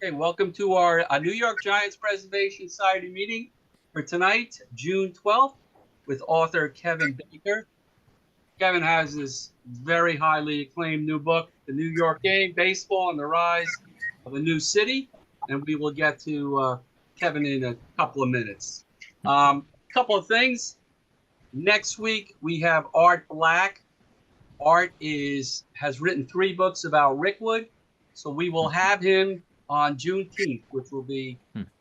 Okay, welcome to our New York Giants Preservation Society meeting for tonight, June 12th, with author Kevin Baker. Kevin has this very highly acclaimed new book, The New York Game, Baseball and the Rise of a New City, and we will get to Kevin in a couple of minutes. Couple of things. Next week, we have Art Black. Art has written 3 books about Rickwood, so we will have him on Juneteenth, which will be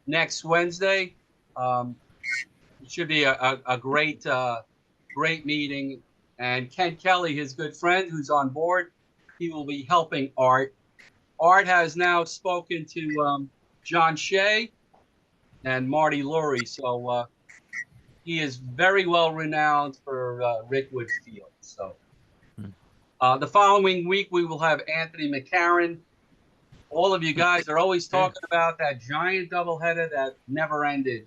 next Wednesday. It should be a great meeting. And Ken Kelly, his good friend who's on board, he will be helping Art. Art has now spoken to John Shea and Marty Lurie, so he is very well renowned for Rickwood Field. So the following week, we will have Anthony McCarron. All of you guys are always talking about that giant doubleheader that never ended.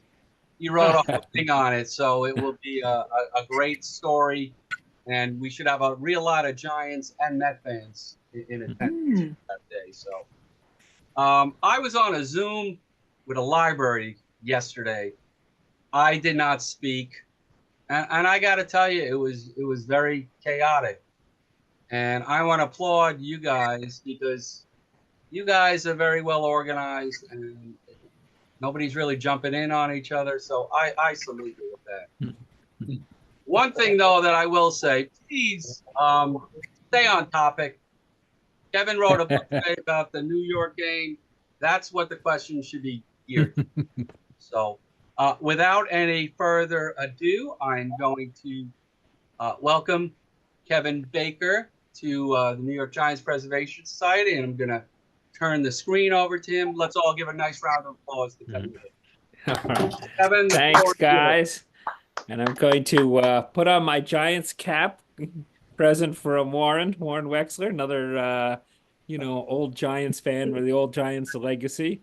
He wrote a whole thing on it, so it will be a great story, and we should have a real lot of Giants and Met fans in attendance that day. So I was on a Zoom with a library yesterday. I did not speak, and I got to tell you, it was very chaotic. And I want to applaud you guys because you guys are very well organized and nobody's really jumping in on each other. So I salute you with that. One thing, though, that I will say, please stay on topic. Kevin wrote a book today about the New York game. That's what the question should be geared to. So without any further ado, I'm going to welcome Kevin Baker to the New York Giants Preservation Society, and I'm going to turn the screen over to him. Let's all give a nice round of applause to Kevin. Kevin, thanks, guys. And I'm going to put on my Giants cap, present from Warren Wexler, another old Giants fan with the old Giants legacy.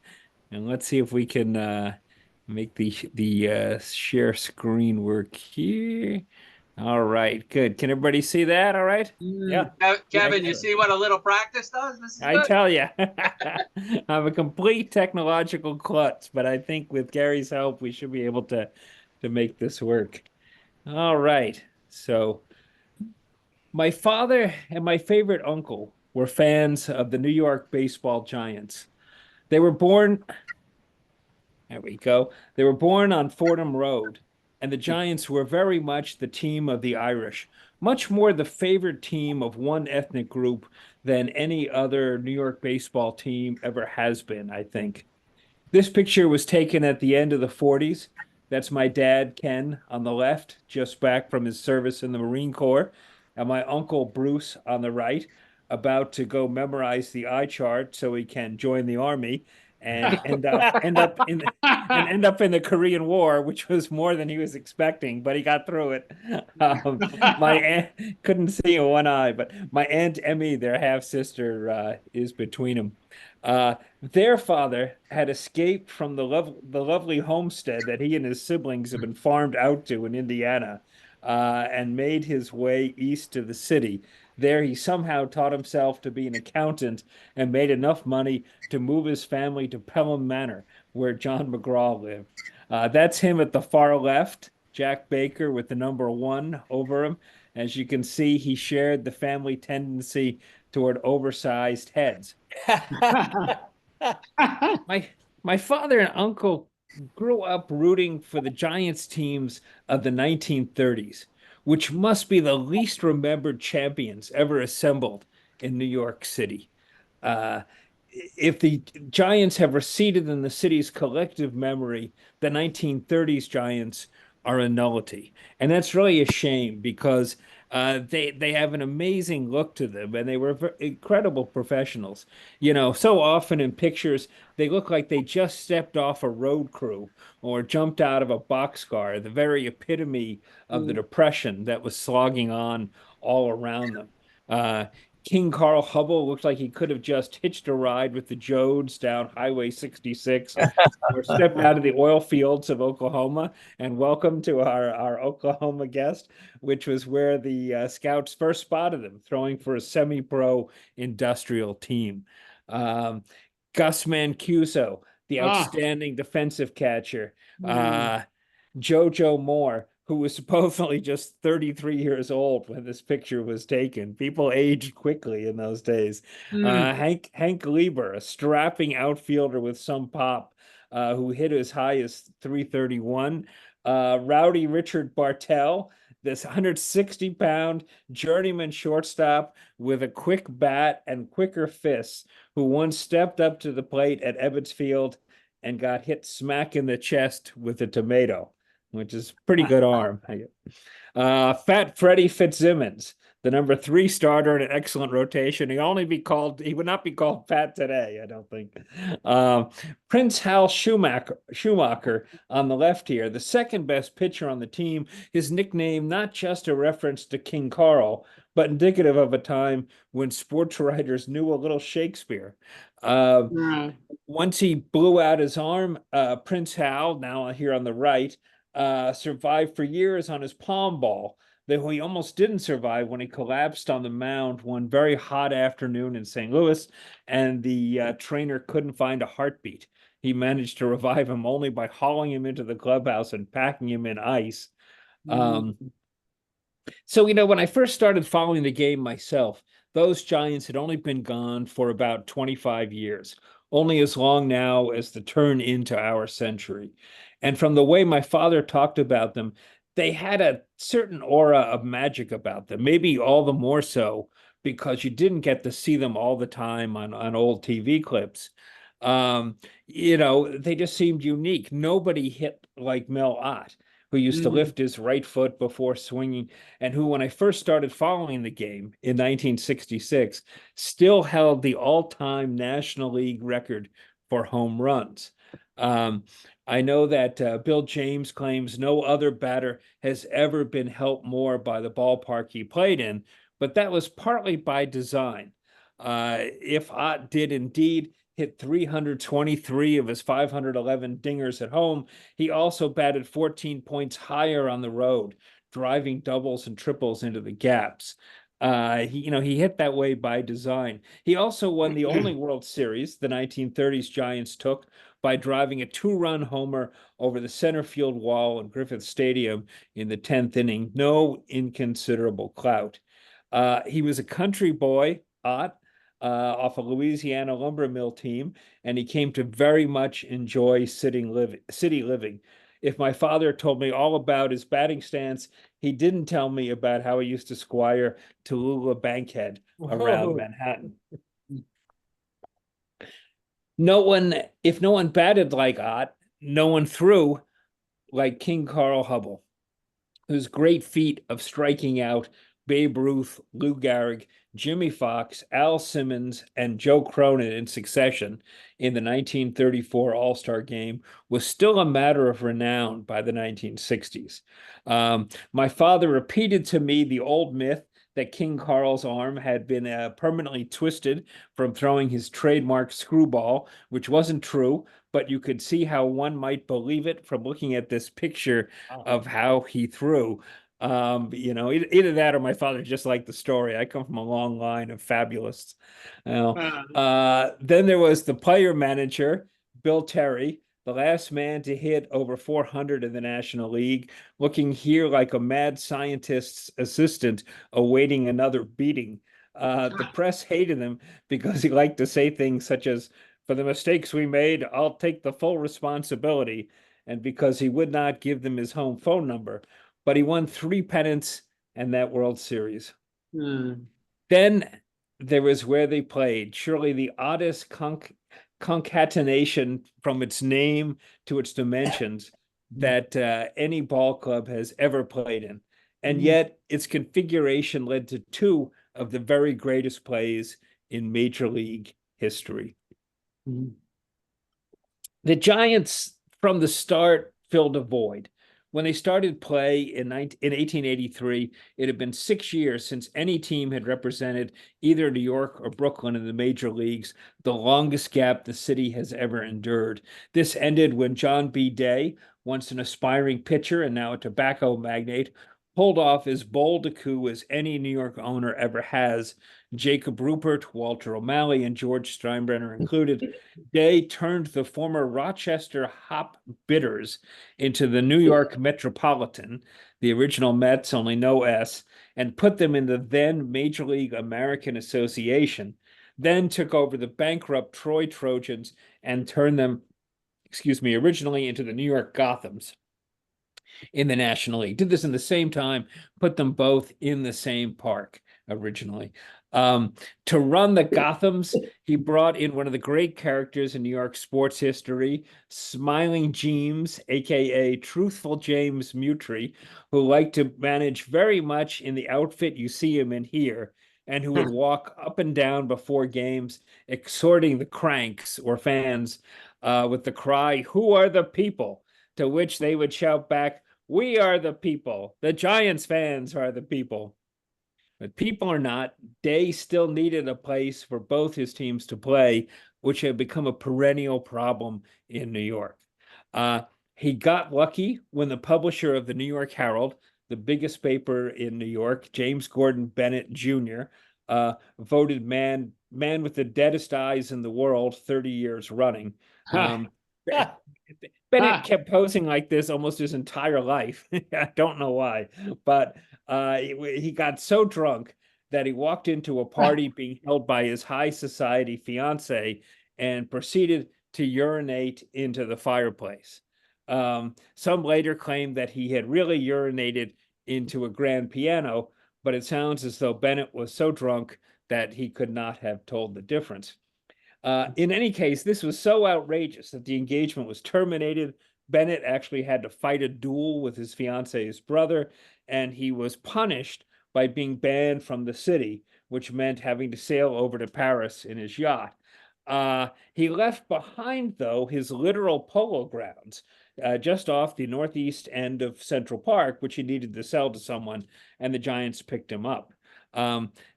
And let's see if we can make the share screen work here. All right, good. Can everybody see that? All right. Yeah. Kevin, you see what a little practice does? This is I good. tell you, I'm a complete technological klutz, but I think with Gary's help, we should be able to make this work. All right. So my father and my favorite uncle were fans of the New York baseball Giants. They were born, there we go. They were born on Fordham Road, and the Giants were very much the team of the Irish, much more the favorite team of one ethnic group than any other New York baseball team ever has been, I think. This picture was taken at the end of the 40s. That's my dad, Ken, on the left, just back from his service in the Marine Corps, and my uncle, Bruce, on the right, about to go memorize the eye chart so he can join the army and end up in the Korean War, which was more than he was expecting, but he got through it. My aunt couldn't see in one eye, but my Aunt Emmy, their half sister, is between them. Their father had escaped from the lovely homestead that he and his siblings had been farmed out to in Indiana, and made his way east to the city. There, he somehow taught himself to be an accountant and made enough money to move his family to Pelham Manor, where John McGraw lived. That's him at the far left, Jack Baker with the number 1 over him. As you can see, he shared the family tendency toward oversized heads. My father and uncle grew up rooting for the Giants teams of the 1930s, which must be the least remembered champions ever assembled in New York City. If the Giants have receded in the city's collective memory, the 1930s Giants are a nullity. And that's really a shame because they have an amazing look to them, and they were incredible professionals. You know, so often in pictures, they look like they just stepped off a road crew or jumped out of a boxcar, the very epitome of the depression that was slogging on all around them. King Carl Hubble looked like he could have just hitched a ride with the Jodes down Highway 66 or stepped out of the oil fields of Oklahoma. And welcome to our Oklahoma guest, which was where the scouts first spotted him, throwing for a semi-pro industrial team. Gus Mancuso, the Ah, outstanding defensive catcher. hmm, Uh, Jojo Moore, who was supposedly just 33 years old when this picture was taken. People aged quickly in those days. hmm. Hank Lieber, a strapping outfielder with some pop, who hit as high as 331. Rowdy Richard Bartell, this 160-pound journeyman shortstop with a quick bat and quicker fists, who once stepped up to the plate at Ebbets Field and got hit smack in the chest with a tomato, which is pretty good arm. Fat Freddie Fitzsimmons, the number 3 starter in an excellent rotation. He would not be called fat today, I don't think. Uh, Prince Hal Schumacher on the left here, the second best pitcher on the team. His nickname, not just a reference to King Carl, but indicative of a time when sports writers knew a little Shakespeare. Uh, Hmm. Once he blew out his arm, Prince Hal, now here on the right, survived for years on his palm ball. Though he almost didn't survive when he collapsed on the mound one very hot afternoon in St. Louis, and the trainer couldn't find a heartbeat. He managed to revive him only by hauling him into the clubhouse and packing him in ice. Hmm. Um, so, when I first started following the game myself, those Giants had only been gone for about 25 years, only as long now as the turn into our century. And from the way my father talked about them, they had a certain aura of magic about them, maybe all the more so because you didn't get to see them all the time on old TV clips. They just seemed unique. Nobody hit like Mel Ott, who used to Hmm. lift his right foot before swinging, and who, when I first started following the game in 1966, still held the all-time National League record for home runs. Um, I know that Bill James claims no other batter has ever been helped more by the ballpark he played in, but that was partly by design. If Ott did indeed hit 323 of his 511 dingers at home, he also batted 14 points higher on the road, driving doubles and triples into the gaps. He hit that way by design. He also won the only World Series the 1930s Giants took by driving a 2-run homer over the center field wall in Griffith Stadium in the 10th inning. No inconsiderable clout. He was a country boy, Ott, off a Louisiana lumber mill team, and he came to very much enjoy city living. If my father told me all about his batting stance, he didn't tell me about how he used to squire Tallulah Bankhead around Whoa. Manhattan. If no one batted like Ott, no one threw like King Carl Hubble, whose great feat of striking out Babe Ruth, Lou Gehrig, Jimmy Fox, Al Simmons, and Joe Cronin in succession in the 1934 All-Star Game was still a matter of renown by the 1960s. My father repeated to me the old myth that King Carl's arm had been permanently twisted from throwing his trademark screwball, which wasn't true, but you could see how one might believe it from looking at this picture of how he threw. Either that or my father just liked the story. I come from a long line of fabulists. Uh, Then there was the player manager, Bill Terry, the last man to hit over 400 in the National League, looking here like a mad scientist's assistant awaiting another beating. The press hated him because he liked to say things such as, "For the mistakes we made, I'll take the full responsibility," and because he would not give them his home phone number. But he won 3 pennants and that World Series. hmm. Then there was where they played, surely the oddest concatenation from its name to its dimensions that any ball club has ever played in. And Hmm. yet its configuration led to 2 of the very greatest plays in Major League history. Hmm. The Giants, from the start, filled a void. When they started play in 1883, it had been 6 years since any team had represented either New York or Brooklyn in the major leagues, the longest gap the city has ever endured. This ended when John B. Day, once an aspiring pitcher and now a tobacco magnate, pulled off as bold a coup as any New York owner ever has Jacob Rupert, Walter O'Malley, and George Steinbrenner included. Day turned the former Rochester Hop Bitters into the New York Metropolitan, the original Mets, only no S, and put them in the then Major League American Association, then took over the bankrupt Troy Trojans and turned them, originally into the New York Gothams in the National League. Did this in the same time, put them both in the same park originally. To run the Gothams, he brought in one of the great characters in New York sports history, Smiling James, aka Truthful James Mutry, who liked to manage very much in the outfit you see him in here, and who would walk up and down before games, exhorting the cranks or fans with the cry, "Who are the people?" To which they would shout back, "We are the people. The Giants fans are the people." But people or not, Day still needed a place for both his teams to play, which had become a perennial problem in New York. He got lucky when the publisher of the New York Herald, the biggest paper in New York, James Gordon Bennett Jr., voted man with the deadest eyes in the world 30 years running. Bennett kept posing like this almost his entire life. I don't know why, but he got so drunk that he walked into a party being held by his high society fiance and proceeded to urinate into the fireplace. Some later claimed that he had really urinated into a grand piano, but it sounds as though Bennett was so drunk that he could not have told the difference. In any case, this was so outrageous that the engagement was terminated. Bennett actually had to fight a duel with his fiance's brother, and he was punished by being banned from the city, which meant having to sail over to Paris in his yacht. He left behind, though, his literal polo grounds just off the northeast end of Central Park, which he needed to sell to someone, and the Giants picked him up.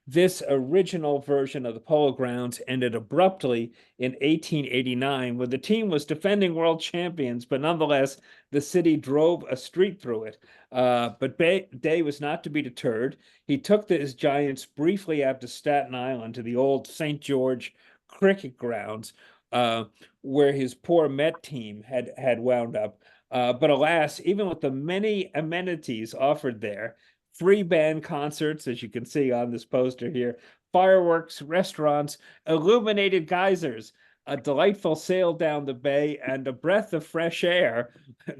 This original version of the Polo Grounds ended abruptly in 1889 when the team was defending world champions, but nonetheless, the city drove a street through it. But Day was not to be deterred. He took his Giants briefly out to Staten Island to the old St. George cricket grounds, where his poor Met team had wound up. But alas, even with the many amenities offered there, free band concerts, as you can see on this poster here, fireworks, restaurants, illuminated geysers, a delightful sail down the bay, and a breath of fresh air,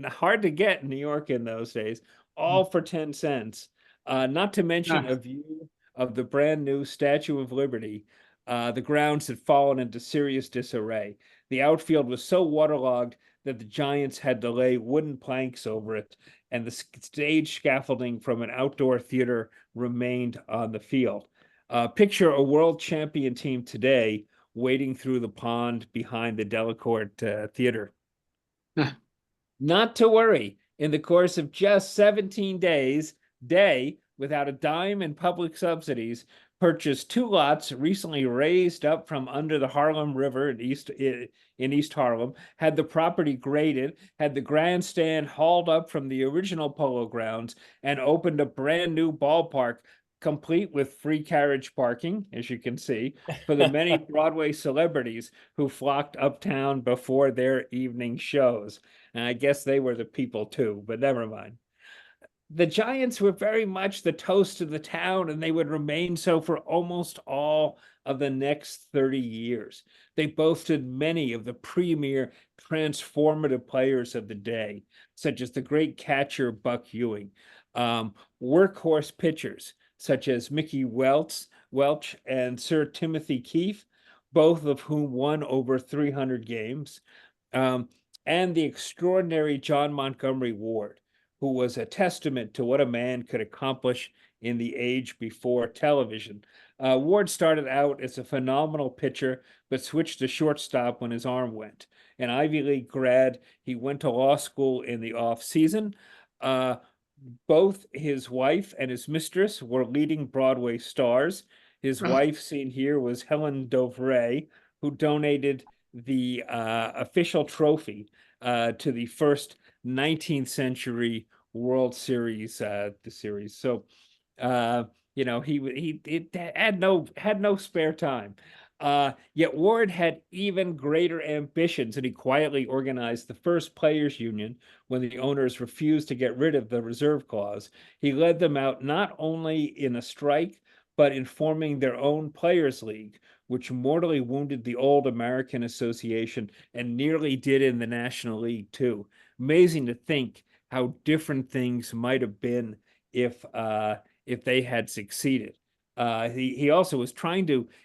hard to get in New York in those days, all for 10 cents. Not to mention a view of the brand new Statue of Liberty. The grounds had fallen into serious disarray. The outfield was so waterlogged that the Giants had to lay wooden planks over it, and the stage scaffolding from an outdoor theater remained on the field. Picture a world champion team today wading through the pond behind the Delacorte Theater. Not to worry, in the course of just 17 days, Day, without a dime in public subsidies, purchased 2 lots recently raised up from under the Harlem River in East Harlem, had the property graded, had the grandstand hauled up from the original Polo Grounds, and opened a brand new ballpark complete with free carriage parking, as you can see, for the many Broadway celebrities who flocked uptown before their evening shows. And I guess they were the people too, but never mind. The Giants were very much the toast of the town, and they would remain so for almost all of the next 30 years. They boasted many of the premier transformative players of the day, such as the great catcher Buck Ewing, workhorse pitchers such as Mickey Welch and Sir Timothy Keefe, both of whom won over 300 games, and the extraordinary John Montgomery Ward, who was a testament to what a man could accomplish in the age before television. Ward started out as a phenomenal pitcher, but switched to shortstop when his arm went. An Ivy League grad, he went to law school in the off season. Both his wife and his mistress were leading Broadway stars. His wife, seen here, was Helen Dovray, who donated the official trophy to the first 19th century World Series, the series. So He had no spare time. Yet Ward had even greater ambitions, and he quietly organized the first players' union when the owners refused to get rid of the reserve clause. He led them out not only in a strike, but in forming their own players' league, which mortally wounded the old American Association and nearly did in the National League too. Amazing to think how different things might have been if they had succeeded. He also was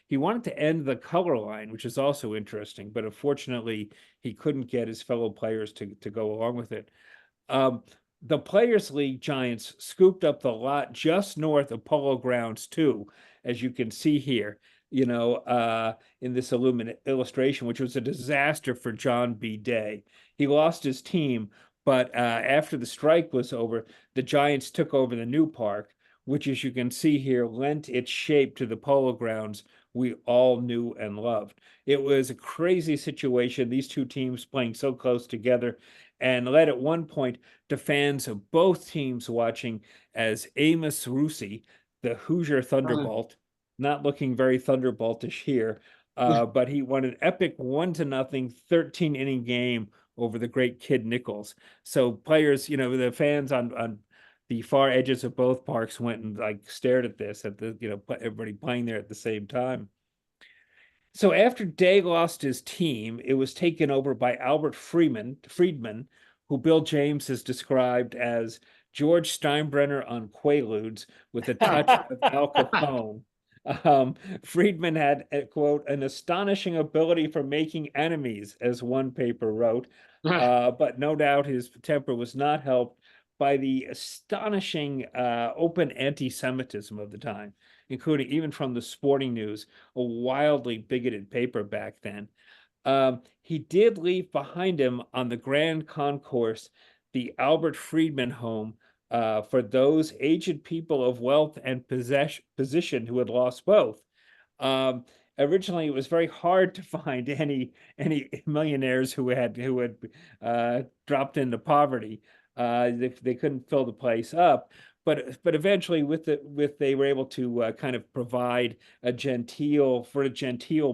he wanted to end the color line, which is also interesting, but unfortunately he couldn't get his fellow players to go along with it. Um, the Players League Giants scooped up the lot just north of Polo Grounds too, as you can see here, in this illustration, which was a disaster for John B. Day. He lost his team, but after the strike was over, the Giants took over the new park, which, as you can see here, lent its shape to the Polo Grounds we all knew and loved. It was a crazy situation, these two teams playing so close together, and led at one point to fans of both teams watching as Amos Russi, the Hoosier Thunderbolt, not looking very Thunderboltish here, but he won an epic 1-0 13-inning game over the great Kid Nichols. So players, the fans on the far edges of both parks went and like stared at this, everybody playing there at the same time. So after Day lost his team, it was taken over by Albert Friedman, who Bill James has described as George Steinbrenner on Quaaludes with a touch of Al Capone. Friedman had, quote, an astonishing ability for making enemies, as one paper wrote, but no doubt his temper was not helped by the astonishing open anti-Semitism of the time, including even from the Sporting News, a wildly bigoted paper back then. He did leave behind him on the Grand Concourse the Albert Friedman home for those aged people of wealth and position who had lost both. Um, Originally, it was very hard to find any millionaires who had dropped into poverty. They couldn't fill the place up, but eventually, they were able to kind of provide a genteel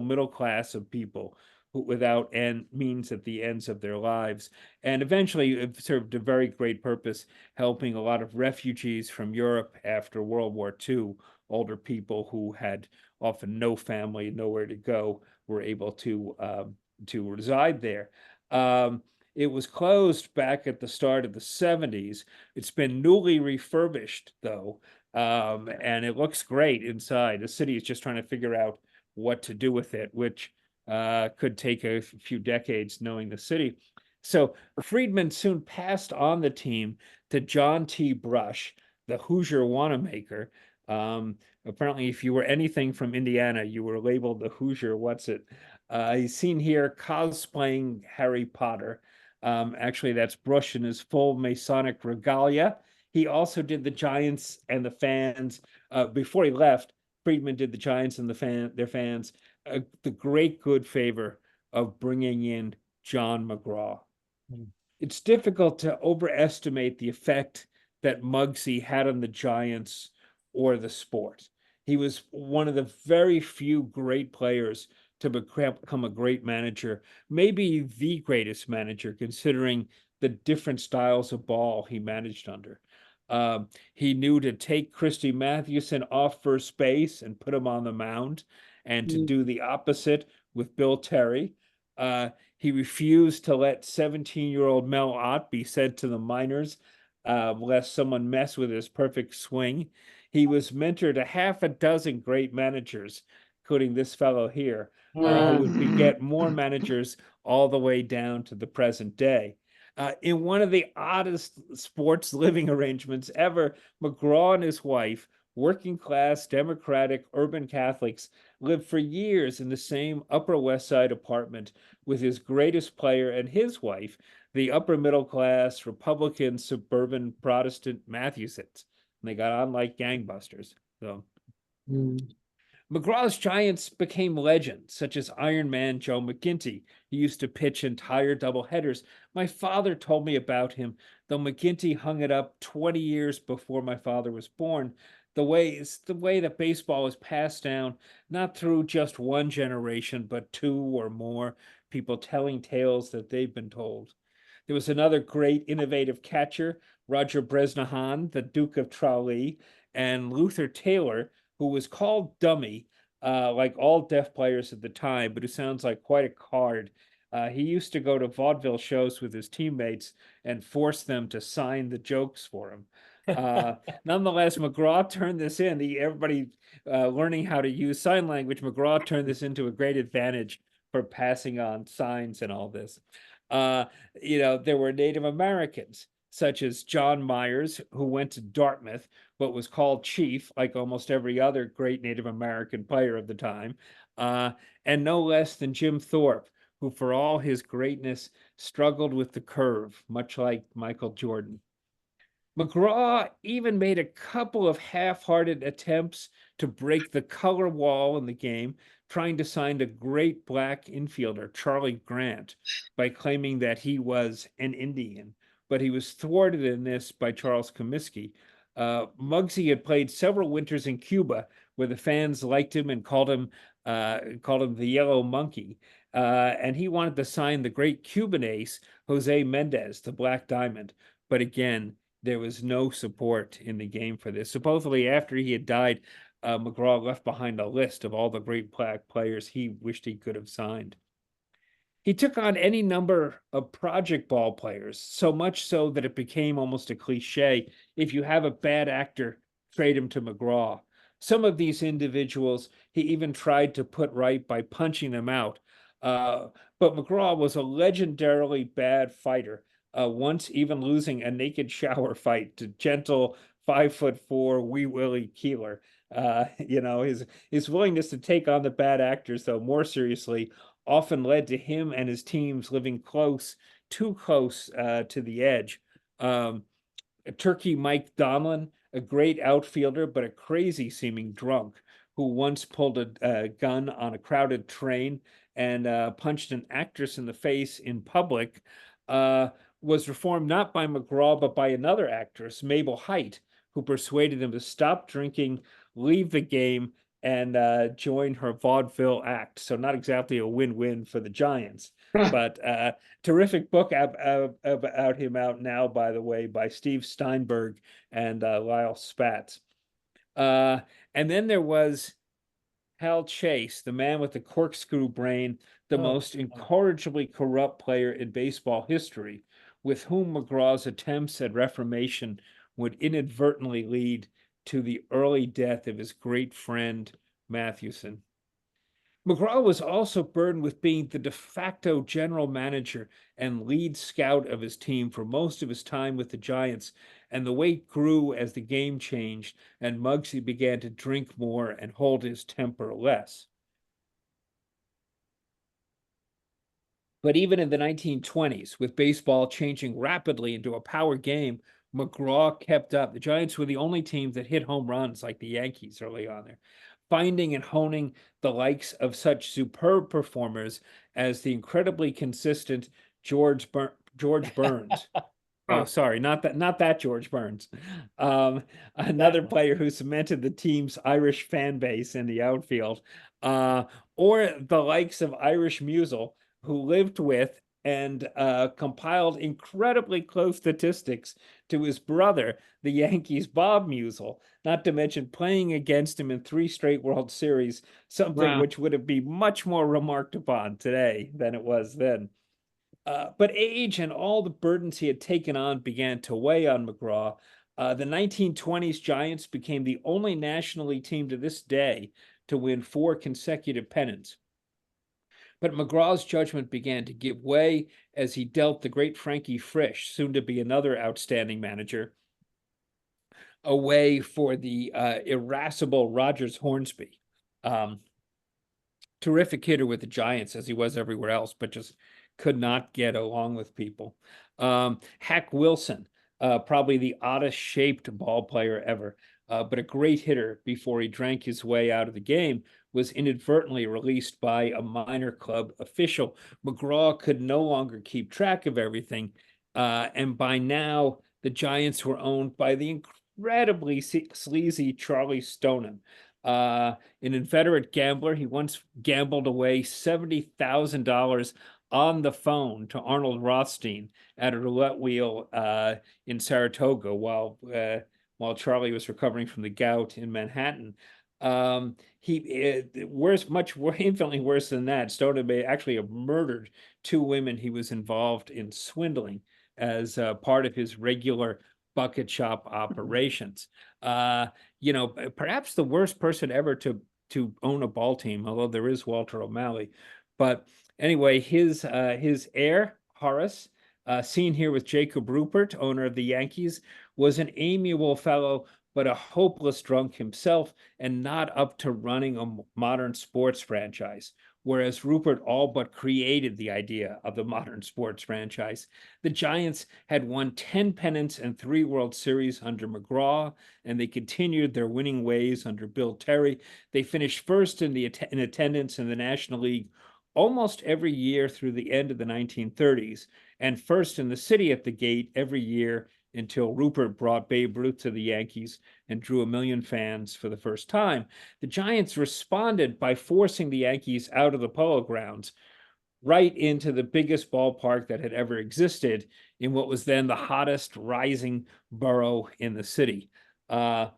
middle class of people who, without means at the ends of their lives, and eventually it served a very great purpose, helping a lot of refugees from Europe after World War II. Older people who had often no family, nowhere to go, were able to reside there. It was closed back at the start of the 70s. It's been newly refurbished, though, and it looks great inside. The city is just trying to figure out what to do with it, which could take a few decades, knowing the city. So Friedman soon passed on the team to John T. Brush, the Hoosier Wanamaker. Apparently, if you were anything from Indiana, you were labeled the Hoosier what's it. He's seen here cosplaying Harry Potter. Actually, that's Brush in his full Masonic regalia. He also did the Giants and the fans. Before he left, Friedman did the Giants and their fans the great good favor of bringing in John McGraw. It's difficult to overestimate the effect that Muggsy had on the Giants or the sport. He was one of the very few great players to become a great manager, maybe the greatest manager, considering the different styles of ball he managed under. He knew to take Christy Mathewson off first base and put him on the mound, and to do the opposite with Bill Terry. He refused to let 17-year-old Mel Ott be sent to the minors, lest someone mess with his perfect swing. He was mentored to half a dozen great managers, including this fellow here, who would beget more managers all the way down to the present day. In one of the oddest sports living arrangements ever, McGraw and his wife, working class, democratic, urban Catholics, lived for years in the same Upper West Side apartment with his greatest player and his wife, the upper middle class, Republican, suburban Protestant Mathewsons. And they got on like gangbusters. So McGraw's Giants became legends, such as Iron Man Joe McGinty, who used to pitch entire doubleheaders. My father told me about him, though McGinty hung it up 20 years before my father was born. the way that baseball is passed down, not through just one generation, but two or more people telling tales that they've been told. There was another great innovative catcher, Roger Bresnahan, the Duke of Tralee, and Luther Taylor, who was called Dummy, like all deaf players at the time, but who sounds like quite a card. He used to go to vaudeville shows with his teammates and force them to sign the jokes for him. Uh, Nonetheless, McGraw turned this in. Everybody learning how to use sign language, McGraw turned this into a great advantage for passing on signs and all this. Uh, there were Native Americans, such as John Myers, who went to Dartmouth, but was called Chief, like almost every other great Native American player of the time, and no less than Jim Thorpe, who, for all his greatness, struggled with the curve, much like Michael Jordan. McGraw even made a couple of half-hearted attempts to break the color wall in the game, trying to sign a great black infielder, Charlie Grant, by claiming that he was an Indian. But he was thwarted in this by Charles Comiskey. Muggsy had played several winters in Cuba, where the fans liked him and called him the Yellow Monkey. And he wanted to sign the great Cuban ace, Jose Mendez, the Black Diamond. But again, there was no support in the game for this. Supposedly, after he had died, McGraw left behind a list of all the great black players he wished he could have signed. He took on any number of project ball players, so much so that it became almost a cliche. If you have a bad actor, trade him to McGraw. Some of these individuals he even tried to put right by punching them out. But McGraw was a legendarily bad fighter, once even losing a naked shower fight to gentle 5'4" Wee Willie Keeler. His willingness to take on the bad actors, though, more seriously, often led to him and his teams living too close to the edge. Turkey Mike Donlin, a great outfielder, but a crazy seeming drunk, who once pulled a gun on a crowded train and punched an actress in the face in public, was reformed not by McGraw, but by another actress, Mabel Height, who persuaded him to stop drinking, leave the game, and join her vaudeville act. So not exactly a win-win for the Giants, but terrific book about him out now, by the way, by Steve Steinberg and Lyle Spatz. And then there was Hal Chase, the man with the corkscrew brain, the most incorrigibly corrupt player in baseball history, with whom McGraw's attempts at reformation would inadvertently lead to the early death of his great friend, Mathewson. McGraw was also burdened with being the de facto general manager and lead scout of his team for most of his time with the Giants, and the weight grew as the game changed and Muggsy began to drink more and hold his temper less. But even in the 1920s, with baseball changing rapidly into a power game, McGraw kept up. The Giants were the only team that hit home runs like the Yankees early on there, finding and honing the likes of such superb performers as the incredibly consistent George Burns. Oh, sorry, not that George Burns. Another player who cemented the team's Irish fan base in the outfield, or the likes of Irish Musial, who lived with and compiled incredibly close statistics to his brother, the Yankees' Bob Musial, not to mention playing against him in 3 straight World Series, something which would have been much more remarked upon today than it was then. But age and all the burdens he had taken on began to weigh on McGraw. The 1920s Giants became the only National League team to this day to win 4 consecutive pennants. But McGraw's judgment began to give way as he dealt the great Frankie Frisch, soon to be another outstanding manager, away for the irascible Rogers Hornsby. Terrific hitter with the Giants, as he was everywhere else, but just could not get along with people. Hack Wilson, probably the oddest shaped ball player ever, but a great hitter before he drank his way out of the game, was inadvertently released by a minor club official. McGraw could no longer keep track of everything, and by now the Giants were owned by the incredibly sleazy Charlie Stoneham. An inveterate gambler, he once gambled away $70,000 on the phone to Arnold Rothstein at a roulette wheel in Saratoga while Charlie was recovering from the gout in Manhattan. Much infinitely worse than that. Stoneham may actually have murdered two women he was involved in swindling as part of his regular bucket shop operations. Perhaps the worst person ever to own a ball team, although there is Walter O'Malley. But anyway, his heir, Horace, seen here with Jacob Rupert, owner of the Yankees, was an amiable fellow, but a hopeless drunk himself and not up to running a modern sports franchise. Whereas Rupert all but created the idea of the modern sports franchise. The Giants had won 10 pennants and 3 World Series under McGraw, and they continued their winning ways under Bill Terry. They finished first in attendance in the National League almost every year through the end of the 1930s, and first in the city at the gate every year until Rupert brought Babe Ruth to the Yankees and drew 1 million fans for the first time. The Giants responded by forcing the Yankees out of the Polo Grounds right into the biggest ballpark that had ever existed in what was then the hottest rising borough in the city. The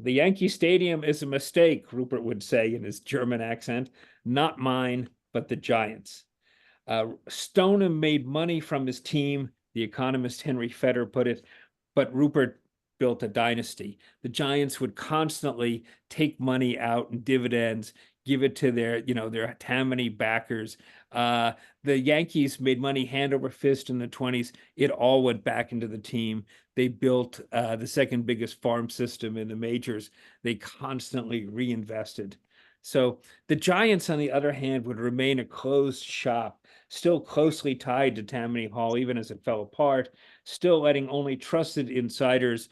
Yankee Stadium is a mistake, Rupert would say in his German accent, not mine, but the Giants. Stoneham made money from his team, the economist Henry Feder put it, but Rupert built a dynasty. The Giants would constantly take money out in dividends, give it to their Tammany backers. The Yankees made money hand over fist in the 20s. It all went back into the team. They built the second biggest farm system in the majors. They constantly reinvested. So the Giants, on the other hand, would remain a closed shop, still closely tied to Tammany Hall, even as it fell apart, still letting only trusted insiders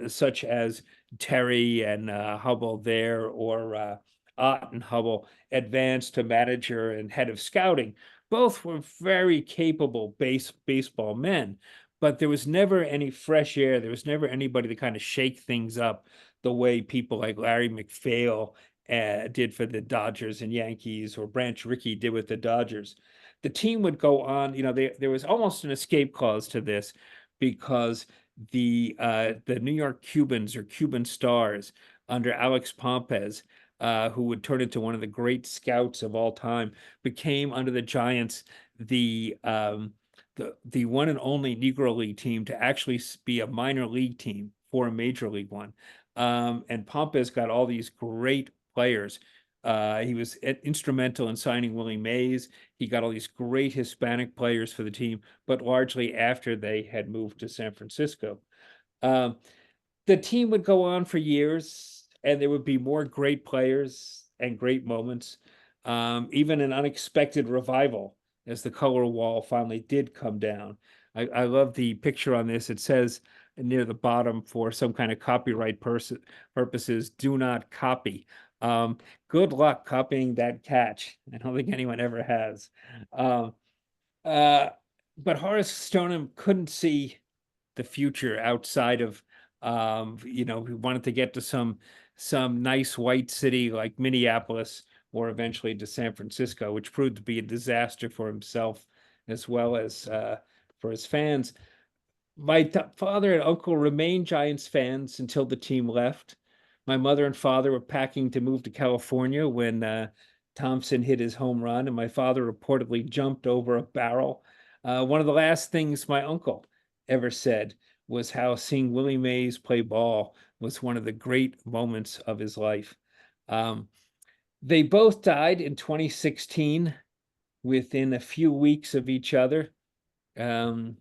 such as Terry and Hubble there, or Ott and Hubble advance to manager and head of scouting. Both were very capable baseball men, but there was never any fresh air. There was never anybody to kind of shake things up the way people like Larry McPhail did for the Dodgers and Yankees, or Branch Rickey did with the Dodgers. The team would go on, there was almost an escape clause to this because the New York Cubans, or Cuban Stars, under Alex Pompez, who would turn into one of the great scouts of all time, became under the Giants the one and only Negro League team to actually be a minor league team for a major league one. And Pompez got all these great players. He was instrumental in signing Willie Mays. He got all these great Hispanic players for the team, but largely after they had moved to San Francisco. The team would go on for years, and there would be more great players and great moments, even an unexpected revival as the color wall finally did come down. I love the picture on this. It says near the bottom, for some kind of copyright purposes, do not copy. Good luck copying that catch. I don't think anyone ever has. But Horace Stoneham couldn't see the future outside of, he wanted to get to some nice white city like Minneapolis, or eventually to San Francisco, which proved to be a disaster for himself as well as for his fans. My father and uncle remained Giants fans until the team left. My mother and father were packing to move to California when Thompson hit his home run, and my father reportedly jumped over a barrel. One of the last things my uncle ever said was how seeing Willie Mays play ball was one of the great moments of his life. They both died in 2016 within a few weeks of each other. Though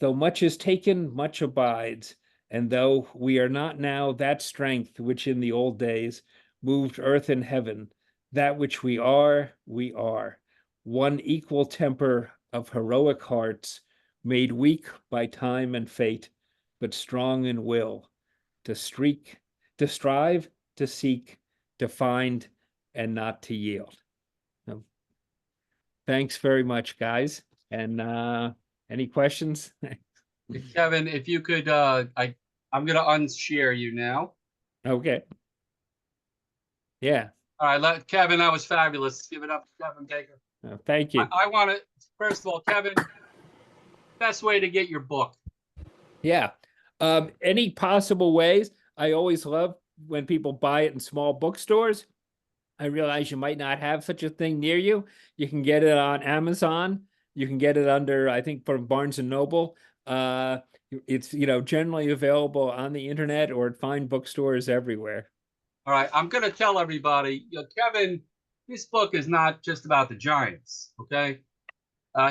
much is taken, much abides. And though we are not now that strength which in the old days moved earth and heaven, that which we are, one equal temper of heroic hearts, made weak by time and fate, but strong in will, to strive, to seek, to find, and not to yield. So, thanks very much, guys. And any questions? Kevin, if you could, I'm gonna unshare you now. Okay. Yeah. All right, Kevin, that was fabulous. Give it up to Kevin Baker. Thank you. I want to, first of all, Kevin, best way to get your book. Yeah. Any possible ways? I always love when people buy it in small bookstores. I realize you might not have such a thing near you. You can get it on Amazon. You can get it under, I think, from Barnes and Noble. Uh, it's, generally available on the internet or at fine bookstores everywhere. All right, I'm going to tell everybody, Kevin, this book is not just about the Giants, okay?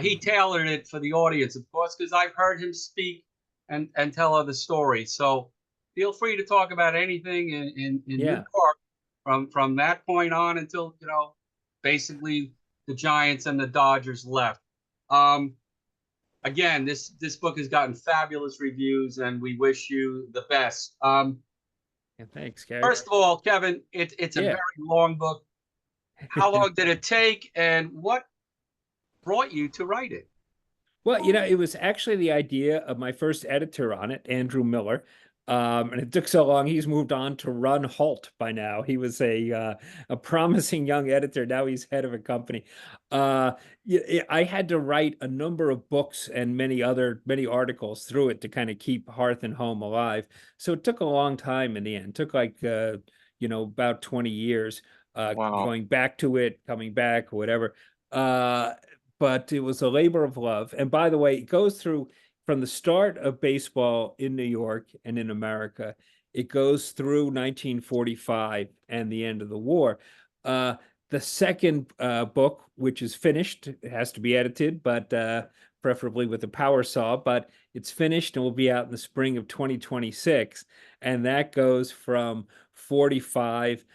He tailored it for the audience, of course, because I've heard him speak and tell other stories. So feel free to talk about anything in New Yeah. York from that point on until, basically the Giants and the Dodgers left. Again, this book has gotten fabulous reviews, and we wish you the best. Yeah, thanks, Gary. First of all, Kevin, it's a Yeah. very long book. How long did it take, and what brought you to write it? Well, it was actually the idea of my first editor on it, Andrew Miller. And it took so long, he's moved on to run Halt by now. He was a promising young editor. Now he's head of a company. I had to write a number of books and many articles through it to kind of keep Hearth and Home alive. So it took a long time in the end. It took like about 20 years Wow. going back to it, coming back, or whatever. But it was a labor of love. And by the way, it goes through from the start of baseball in New York and in America. It goes through 1945 and the end of the war. The second book, which is finished, it has to be edited, but preferably with a power saw, but it's finished and will be out in the spring of 2026. And that goes from 45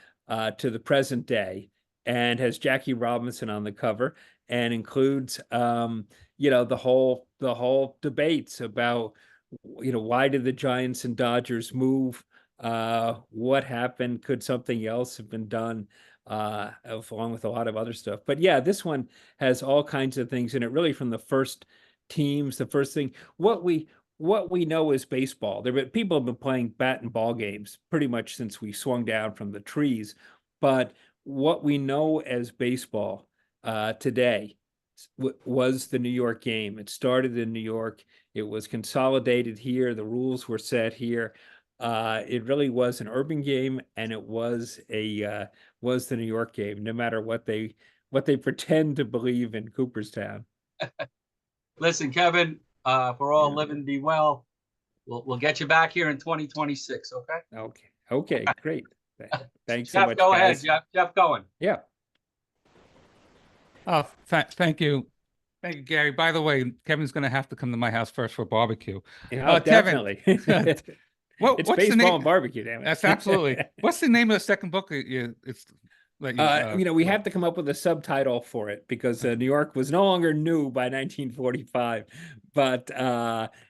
to the present day and has Jackie Robinson on the cover and includes the whole debates about why did the Giants and Dodgers move, what happened, could something else have been done, along with a lot of other stuff. But yeah, this one has all kinds of things in it, really from the first teams, the first thing, what we know is baseball. People have been playing bat and ball games pretty much since we swung down from the trees, but what we know as baseball today was the New York game. It started in New York. It was consolidated here. The rules were set here. It really was an urban game, and it was the New York game, no matter what they pretend to believe in Cooperstown. Listen, Kevin, for all live and be well. We'll get you back here in 2026, okay? Okay, great. Thanks so Jeff, much, go guys. ahead, Jeff, going. Yeah. Thank you. Thank you, Gary. By the way, Kevin's going to have to come to my house first for a barbecue. Definitely. Kevin, It's what's baseball the name? and barbecue, damn it. That's absolutely. What's the name of the second book? We have to come up with a subtitle for it because New York was no longer new by 1945. But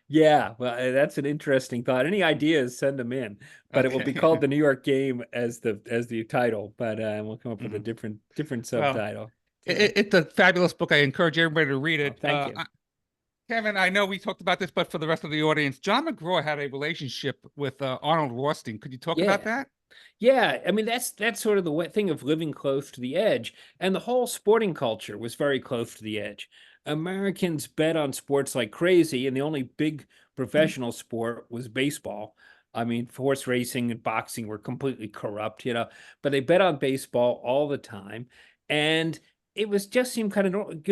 yeah, well, that's an interesting thought. Any ideas, send them in. But it will be called The New York Game as the title. But we'll come up with a different subtitle. Well, it's a fabulous book. I encourage everybody to read it. Thank you. Kevin, I know we talked about this, but for the rest of the audience, John McGraw had a relationship with Arnold Rothstein. Could you talk about that? Yeah, I mean that's sort of the thing of living close to the edge, and the whole sporting culture was very close to the edge. Americans bet on sports like crazy, and the only big professional sport was baseball. I mean, horse racing and boxing were completely corrupt, but they bet on baseball all the time, and it was just seemed kind of,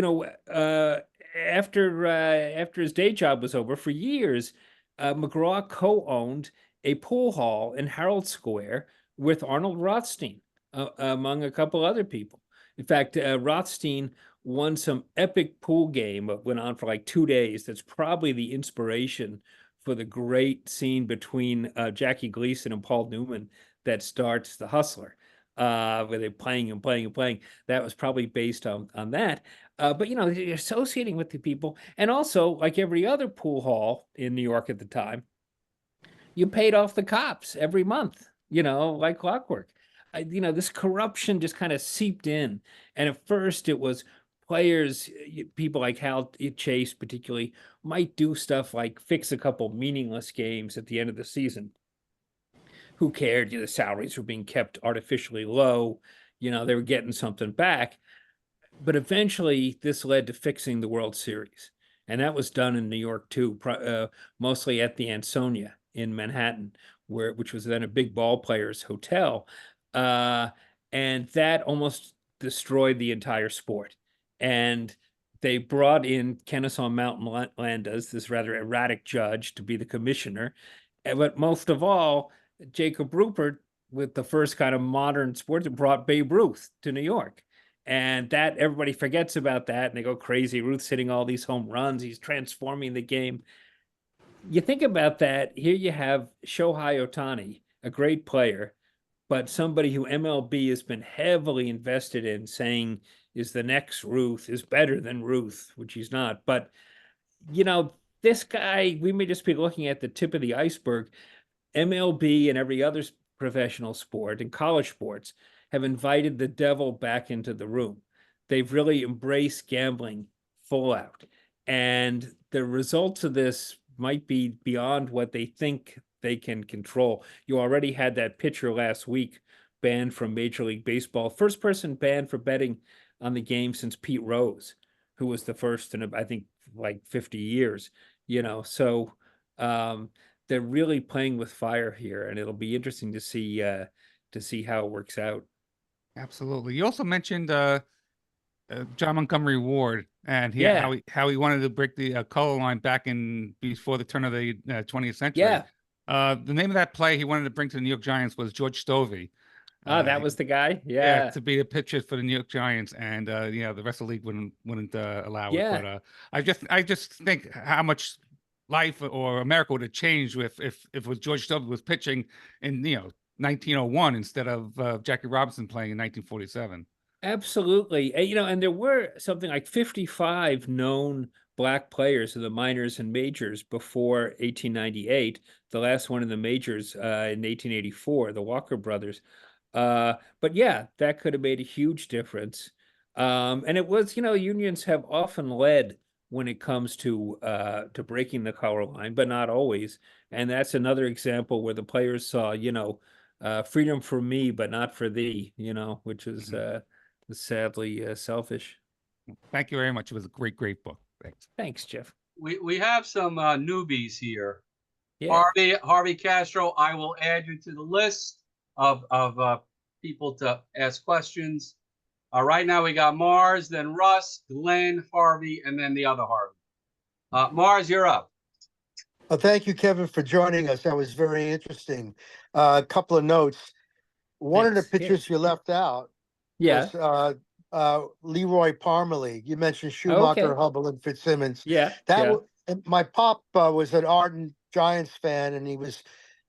after his day job was over for years, McGraw co-owned a pool hall in Herald Square with Arnold Rothstein, among a couple other people. In fact, Rothstein won some epic pool game that went on for like 2 days. That's probably the inspiration for the great scene between Jackie Gleason and Paul Newman that starts The Hustler, where they're playing and playing and playing. That was probably based on that. But you're associating with the people, and also like every other pool hall in New York at the time, you paid off the cops every month, like clockwork. This corruption just kind of seeped in. And at first it was players, people like Hal Chase particularly, might do stuff like fix a couple meaningless games at the end of the season. Who cared? The salaries were being kept artificially low. They were getting something back. But eventually, this led to fixing the World Series. And that was done in New York, too, mostly at the Ansonia in Manhattan, which was then a big ball players hotel. And that almost destroyed the entire sport. And they brought in Kennesaw Mountain Landis, this rather erratic judge, to be the commissioner. But most of all, Jacob Ruppert, with the first kind of modern sports, brought Babe Ruth to New York. And that everybody forgets about that, and they go crazy. Ruth's hitting all these home runs. He's transforming the game. You think about that. Here you have Shohei Ohtani, a great player, but somebody who MLB has been heavily invested in, saying is the next Ruth, is better than Ruth, which he's not. But, this guy, we may just be looking at the tip of the iceberg. MLB and every other professional sport and college sports have invited the devil back into the room. They've really embraced gambling full out. And the results of this might be beyond what they think they can control. You already had that pitcher last week banned from Major League Baseball. First person banned for betting on the game since Pete Rose, who was the first in, I think, like 50 years. So they're really playing with fire here, and it'll be interesting to see how it works out. Absolutely. You also mentioned John Montgomery Ward and how he wanted to break the color line back in before the turn of the 20th century. Yeah. The name of that play he wanted to bring to the New York Giants was George Stovey. That was the guy. Yeah, to be a pitcher for the New York Giants, and the rest of the league wouldn't allow it. But I just think how much life or America would have changed if it was George Stovey was pitching in 1901 instead of Jackie Robinson playing in 1947. Absolutely. And there were something like 55 known black players in the minors and majors before 1898. The last one in the majors in 1884, the Walker brothers. But yeah, that could have made a huge difference. And it was, unions have often led when it comes to breaking the color line, but not always. And that's another example where the players saw, freedom for me, but not for thee, which is sadly selfish. Thank you very much. It was a great book. Thanks, Jeff. We have some newbies here. Yeah. Harvey Castro, I will add you to the list of people to ask questions. Right now we got Mars, then Russ, Glenn, Harvey, and then the other Harvey. Mars, you're up. Well, thank you, Kevin, for joining us. That was very interesting. A couple of notes. One of the pictures you left out was Leroy Parmalee. You mentioned Schumacher, Hubble, and Fitzsimmons. My pop was an ardent Giants fan, and he was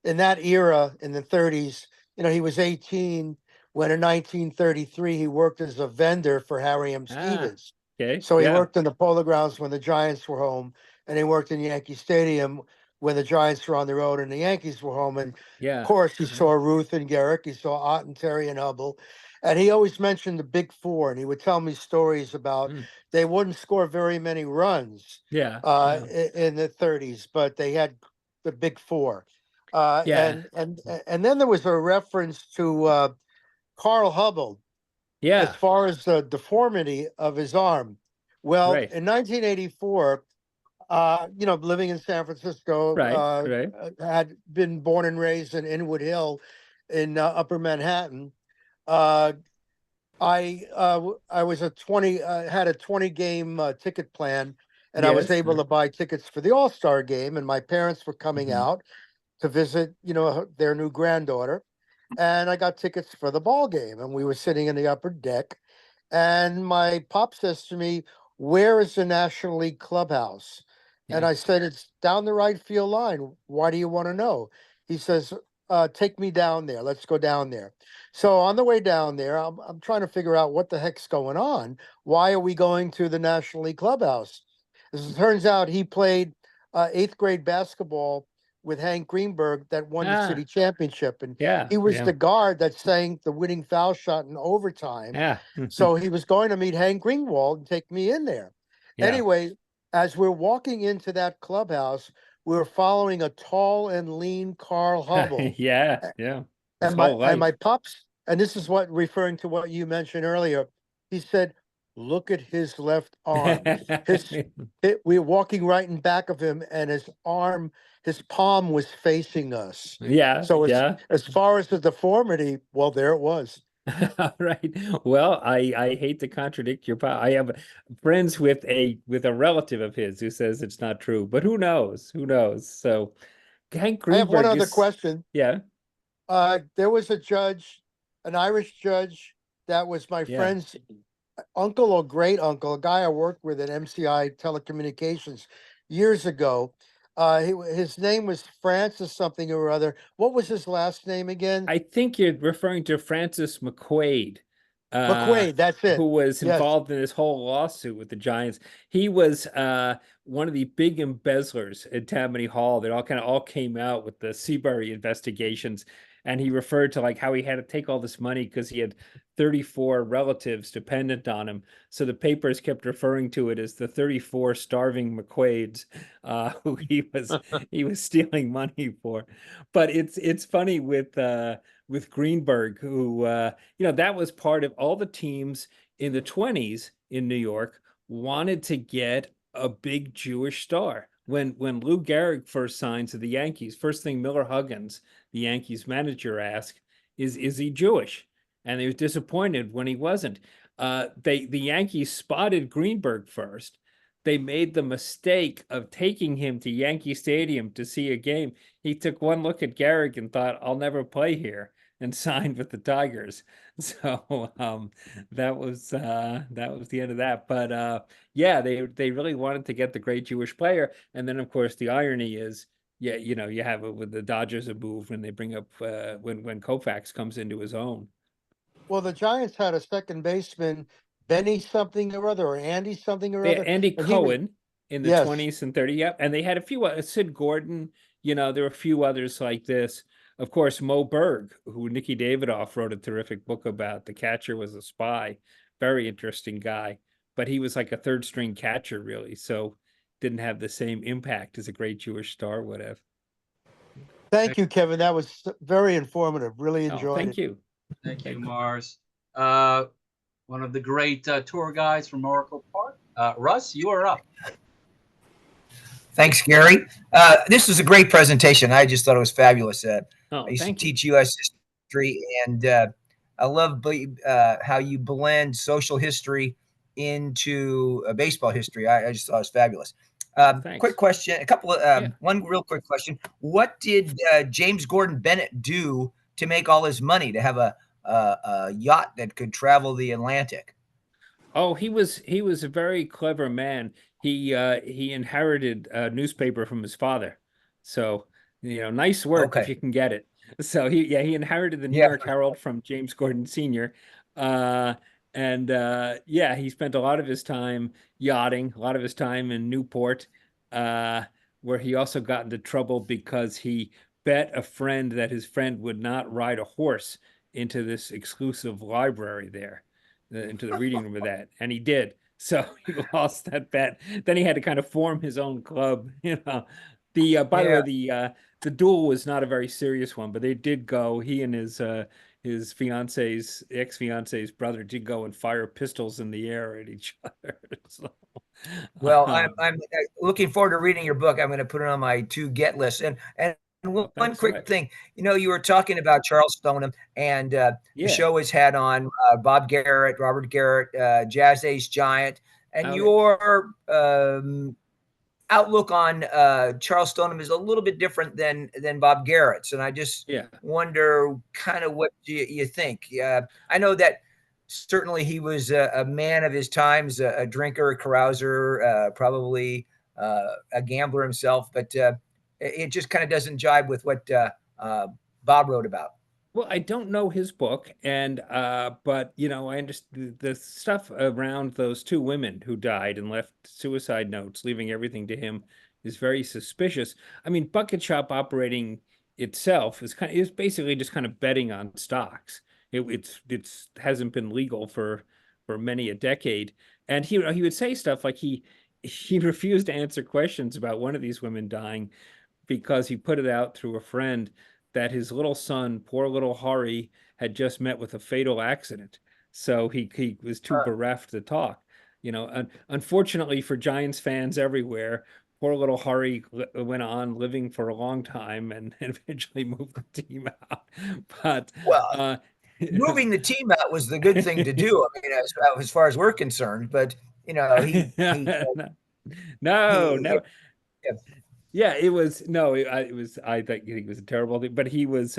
in that era in the 30s. He was 18 when in 1933 he worked as a vendor for Harry M. Stevens. So he worked in the Polo Grounds when the Giants were home, and he worked in Yankee Stadium when the Giants were on the road and the Yankees were home. And of course, he saw Ruth and Garrick, he saw Ott and Terry and Hubble. And he always mentioned the Big Four, and he would tell me stories about they wouldn't score very many runs in the 30s, but they had the Big Four. And then there was a reference to Carl Hubble as far as the deformity of his arm. Well, in 1984, living in San Francisco, had been born and raised in Inwood Hill in Upper Manhattan. I was had a 20-game ticket plan, and I was able to buy tickets for the All-Star game, and my parents were coming out to visit, their new granddaughter, and I got tickets for the ball game, and we were sitting in the upper deck, and my pop says to me, "Where is the National League clubhouse?" And I said, "It's down the right field line. Why do you want to know?" He says, "Take me down there. Let's go down there." So on the way down there, I'm trying to figure out what the heck's going on. Why are we going to the National League clubhouse? As it turns out, he played 8th grade basketball with Hank Greenberg that won the city championship, and Yeah. he was Yeah. the guard that sang the winning foul shot in overtime. Yeah. So he was going to meet Hank Greenwald and take me in there. Yeah. Anyway, as we're walking into that clubhouse, we were following a tall and lean Carl Hubble. Yeah. Yeah. His And whole life. my pops, and this is what referring to what you mentioned earlier. He said, "Look at his left arm. We were walking right in back of him, and his palm was facing us. Yeah. So Yeah. as far as the deformity, well, there it was." All right. Well, I hate to contradict your I have friends with a relative of his who says it's not true, but who knows? Who knows? So Hank I have one Greenberg other is question. yeah. There was a judge, an Irish judge, that was my Yeah. friend's uncle or great uncle, a guy I worked with at MCI Telecommunications years ago. His name was Francis something or other. What was his last name again? I think you're referring to Francis McQuaid, McQuaid, that's it. who was Yes. involved in this whole lawsuit with the Giants. He was one of the big embezzlers at Tammany Hall. They all came out with the Seabury investigations, and he referred to like how he had to take all this money because he had 34 relatives dependent on him. So the papers kept referring to it as the 34 starving McQuaids, who he was stealing money for. But it's funny with Greenberg, who that was part of all the teams in the 20s in New York wanted to get a big Jewish star. When Lou Gehrig first signed to the Yankees, first thing Miller Huggins, the Yankees manager, asked is he Jewish? And he was disappointed when he wasn't. The Yankees spotted Greenberg first. They made the mistake of taking him to Yankee Stadium to see a game. He took one look at Gehrig and thought, "I'll never play here," and signed with the Tigers. So that was the end of that. But yeah, they really wanted to get the great Jewish player. And then of course the irony is, yeah, you have it with the Dodgers a move when they bring up when Koufax comes into his own. Well, the Giants had a second baseman, Benny something or other, or Andy something or They had other. Andy and he was- Cohen in the Yes. 20s and 30s. Yep. And they had a few, Sid Gordon, there were a few others like this. Of course, Mo Berg, who Nicky Davidoff wrote a terrific book about. The Catcher Was a Spy. Very interesting guy. But he was like a third string catcher, really. So didn't have the same impact as a great Jewish star would have. Thank you, Kevin. That was very informative. Really enjoyed thank it. you. Thank you, Mars. One of the great tour guides from Oracle Park. Russ, you are up. Thanks, Gary. This was a great presentation. I just thought it was fabulous. I used to teach U.S. history, and I love how you blend social history into baseball history. I just thought it was fabulous. Quick question, one real quick question. What did James Gordon Bennett do to make all his money, to have a yacht that could travel the Atlantic? Oh, he was a very clever man. He inherited a newspaper from his father. So, nice work if you can get it. So he inherited the New York Herald from James Gordon Sr. He spent a lot of his time yachting, a lot of his time in Newport, where he also got into trouble because he bet a friend that his friend would not ride a horse into this exclusive library there, into the reading room of that, and he did. So he lost that bet. Then he had to kind of form his own club. By the way, the duel was not a very serious one, but they did go. He and his ex-fiance's brother did go and fire pistols in the air at each other. So, well, I'm looking forward to reading your book. I'm going to put it on my to get list. And one quick thing, you were talking about Charles Stoneham, and the show has had on Bob Garrett, Robert Garrett, Jazz Ace Giant, and your outlook on Charles Stoneham is a little bit different than Bob Garrett's. And I just wonder kind of what you think. I know that certainly he was a man of his times, a drinker, a carouser, probably a gambler himself, but it just kind of doesn't jibe with what Bob wrote about. Well, I don't know his book, and but I understand the stuff around those two women who died and left suicide notes, leaving everything to him. is very suspicious. I mean, Bucket Shop operating itself is basically just kind of betting on stocks. It's hasn't been legal for many a decade. And he would say stuff like he refused to answer questions about one of these women dying because he put it out through a friend that his little son, poor little Hari, had just met with a fatal accident. So he was too bereft to talk. You know, unfortunately for Giants fans everywhere, poor little Hari went on living for a long time and eventually moved the team out. But well, moving the team out was the good thing to do. I mean, as far as we're concerned, but you know, no. Yeah, it was no, it was. I think it was a terrible thing, but he was.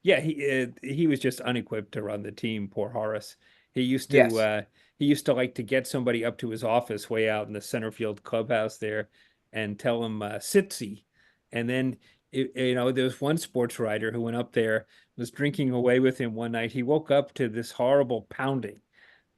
Yeah, he was just unequipped to run the team. Poor Horace. He used to. Yes. He used to like to get somebody up to his office way out in the center field clubhouse there, and tell him "sitsy," and then you know there was one sports writer who went up there, was drinking away with him one night. He woke up to this horrible pounding,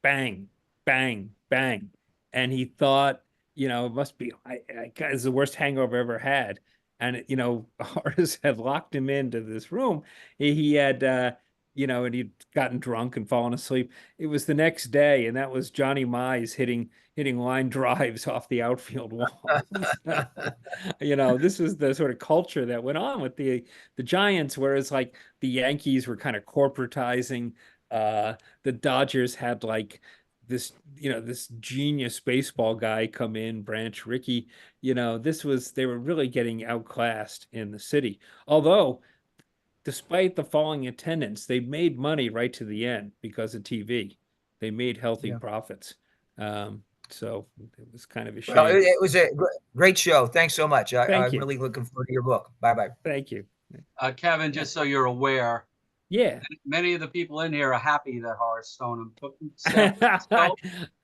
bang, bang, bang, and he thought, you know, it must be it's the worst hangover I've ever had. And you know, Horace had locked him into this room. He had you know, and he'd gotten drunk and fallen asleep. It was the next day, and that was Johnny Mize hitting line drives off the outfield wall. You know, this was the sort of culture that went on with the Giants, whereas like the Yankees were kind of corporatizing. The Dodgers had like this, you know, this genius baseball guy come in, Branch Rickey. You know, they were really getting outclassed in the city. Although, despite the falling attendance, they made money right to the end because of TV. They made healthy profits. So it was kind of a shame. Well, it was a great show. Thanks so much. I'm you. really looking forward to your book. Bye-bye. Thank you. Kevin, just so you're aware, yeah, many of the people in here are happy that Horace Stoneham took San Francisco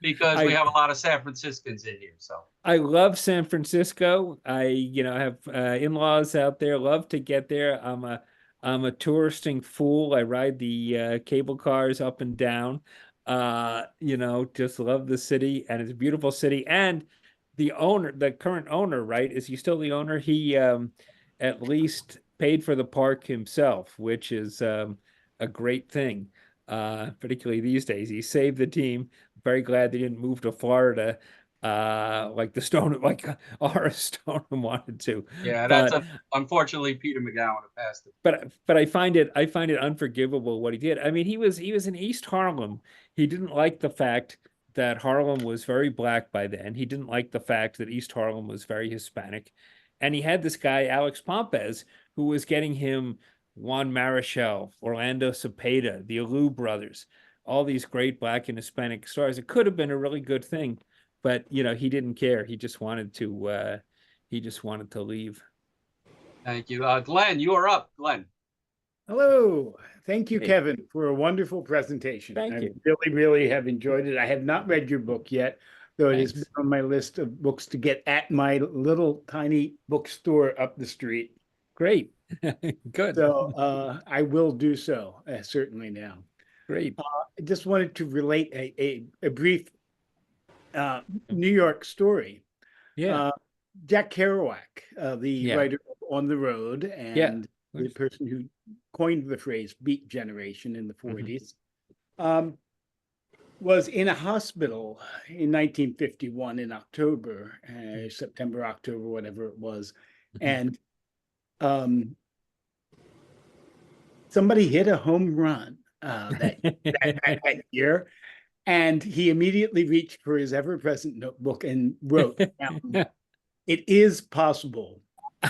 because we have a lot of San Franciscans in here. So I love San Francisco. I, you know, have in-laws out there. Love to get there. I'm a touristing fool. I ride the cable cars up and down. You know, just love the city, and it's a beautiful city. And the current owner, right? Is he still the owner? He at least paid for the park himself, which is a great thing, particularly these days. He saved the team. Very glad they didn't move to Florida, like the Stone, like Horace Stoneham wanted to. Yeah, that's unfortunately Peter McGowan passed it. But I find it unforgivable what he did. I mean, he was in East Harlem. He didn't like the fact that Harlem was very black by then. He didn't like the fact that East Harlem was very Hispanic. And he had this guy, Alex Pompez, who was getting him Juan Marichal, Orlando Cepeda, the Alou brothers, all these great black and Hispanic stars. It could have been a really good thing, but you know, he didn't care. He just wanted to leave. Thank you. Glenn, you are up. Glenn. Hello. Thank you, Kevin, for a wonderful presentation. Thank you. Really, really have enjoyed it. I have not read your book yet, though it has been on my list of books to get at my little tiny bookstore up the street. Great. Good. So I will do so, certainly now. Great. I just wanted to relate a brief New York story. Yeah. Jack Kerouac, the writer of On the Road and the person who coined the phrase Beat Generation in the 40s, was in a hospital in 1951 in October, September, October, whatever it was. And somebody hit a home run that year. And he immediately reached for his ever-present notebook and wrote down, "It is possible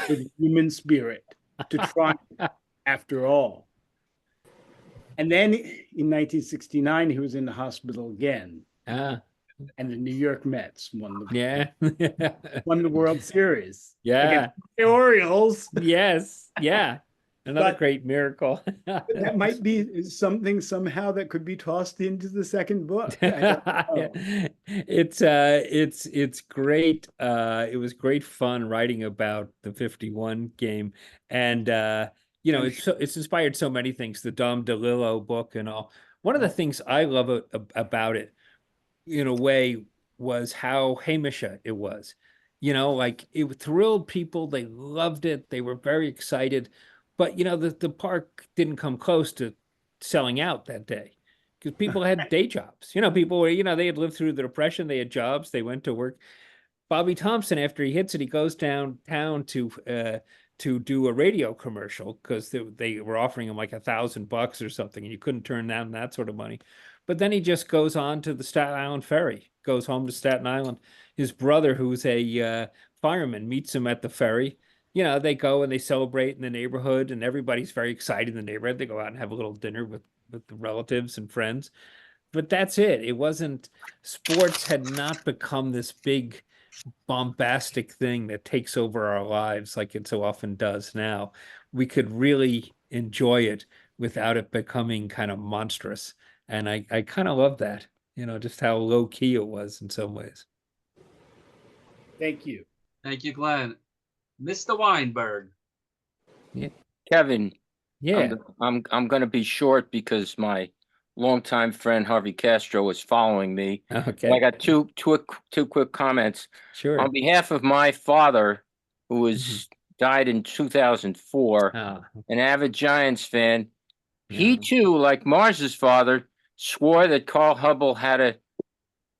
for the human spirit to triumph after all." And then in 1969, he was in the hospital again. And the New York Mets won the World Series. Yeah. The Orioles. Yes. Yeah. Another great miracle. That might be something somehow that could be tossed into the second book. I don't know. It's great. It was great fun writing about the 51 game, and you know, it's inspired so many things. The Dom DeLillo book and all. One of the things I love about it, in a way, was how Hamish it was. like it thrilled people. They loved it. They were very excited. But, the park didn't come close to selling out that day because people had day jobs. People were, they had lived through the Depression. They had jobs. They went to work. Bobby Thompson, after he hits it, he goes downtown to do a radio commercial because they were offering him like $1,000 or something, and you couldn't turn down that sort of money. But then he just goes on to the Staten Island ferry, goes home to Staten Island. His brother, who's a fireman, meets him at the ferry. They go and they celebrate in the neighborhood, and everybody's very excited in the neighborhood. They go out and have a little dinner with the relatives and friends. But that's it. It wasn't, sports had not become this big bombastic thing that takes over our lives like it so often does now. We could really enjoy it without it becoming kind of monstrous. And I kind of love that, just how low key it was in some ways. Thank you. Thank you, Glenn. Mr. Weinberg. Yeah. Kevin. Yeah. I'm going to be short because my longtime friend Harvey Castro is following me. Okay. I got two quick comments. Sure. On behalf of my father, who was died in 2004, an avid Giants fan, he too, like Mars's father, swore that Carl Hubble had a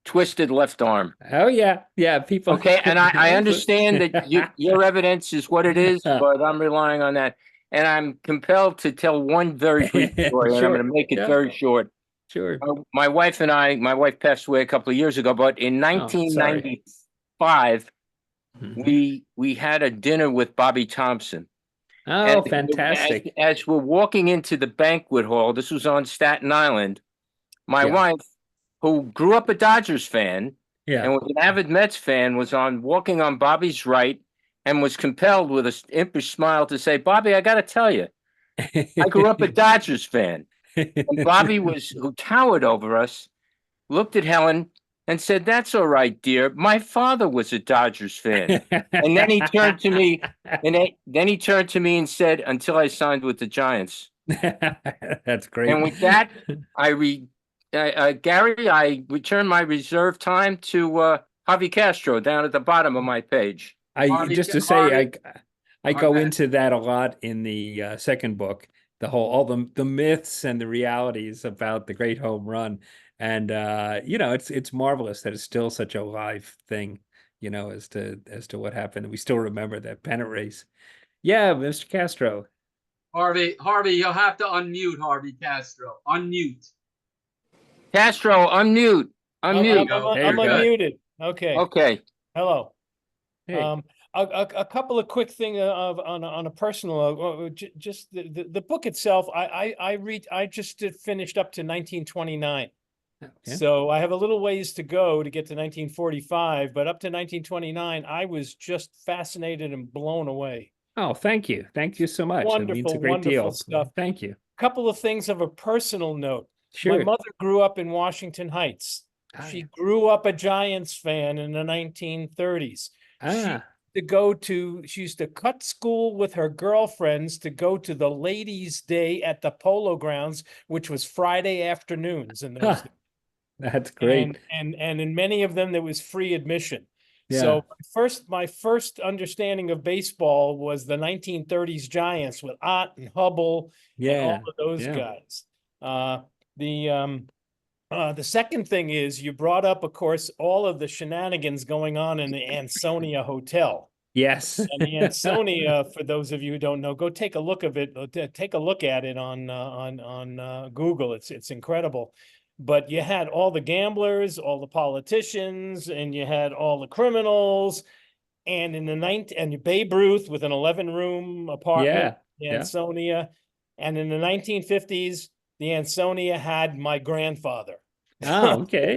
twisted left arm. Oh yeah, people. Okay, and I understand that your evidence is what it is, but I'm relying on that. And I'm compelled to tell one very brief story, and I'm going to make it very short. Sure. My wife passed away a couple of years ago, but in 1995, we had a dinner with Bobby Thompson. Oh, and fantastic. As we're walking into the banquet hall, this was on Staten Island, my wife, who grew up a Dodgers fan and was an avid Mets fan, was walking on Bobby's right, and was compelled with an impish smile to say, "Bobby, I got to tell you, I grew up a Dodgers fan." And Bobby, who towered over us, looked at Helen and said, "That's all right, dear. My father was a Dodgers fan." And then he turned to me, and said, "Until I signed with the Giants." That's great. And with that, Gary, I return my reserve time to Javi Castro down at the bottom of my page. I go into that a lot in the second book, all the myths and the realities about the great home run. And it's marvelous that it's still such a live thing, as to what happened. We still remember that pennant race. Yeah, Mr. Castro. Harvey, you'll have to unmute Harvey Castro. Unmute. Castro, unmute. Unmute. I'm unmuted. Okay. Hello. Hey. A couple of quick things on a personal, just the book itself. I just finished up to 1929. Okay. So I have a little ways to go to get to 1945, but up to 1929, I was just fascinated and blown away. Oh, thank you. Thank you so much. Wonderful, it means a great wonderful deal. Stuff. Thank you. A couple of things of a personal note. Sure. My mother grew up in Washington Heights. She grew up a Giants fan in the 1930s. She used to cut school with her girlfriends to go to the ladies' day at the Polo Grounds, which was Friday afternoons in those days. That's great. And in many of them there was free admission. Yeah. So my first understanding of baseball was the 1930s Giants with Ott and Hubble and all of those guys. The second thing is you brought up, of course, all of the shenanigans going on in the Ansonia Hotel. Yes. And the Ansonia, for those of you who don't know, go take a look at it on Google. It's incredible. But you had all the gamblers, all the politicians, and you had all the criminals. And and Babe Ruth with an 11-room apartment in Ansonia. And in the 1950s, the Ansonia had my grandfather. Oh, okay.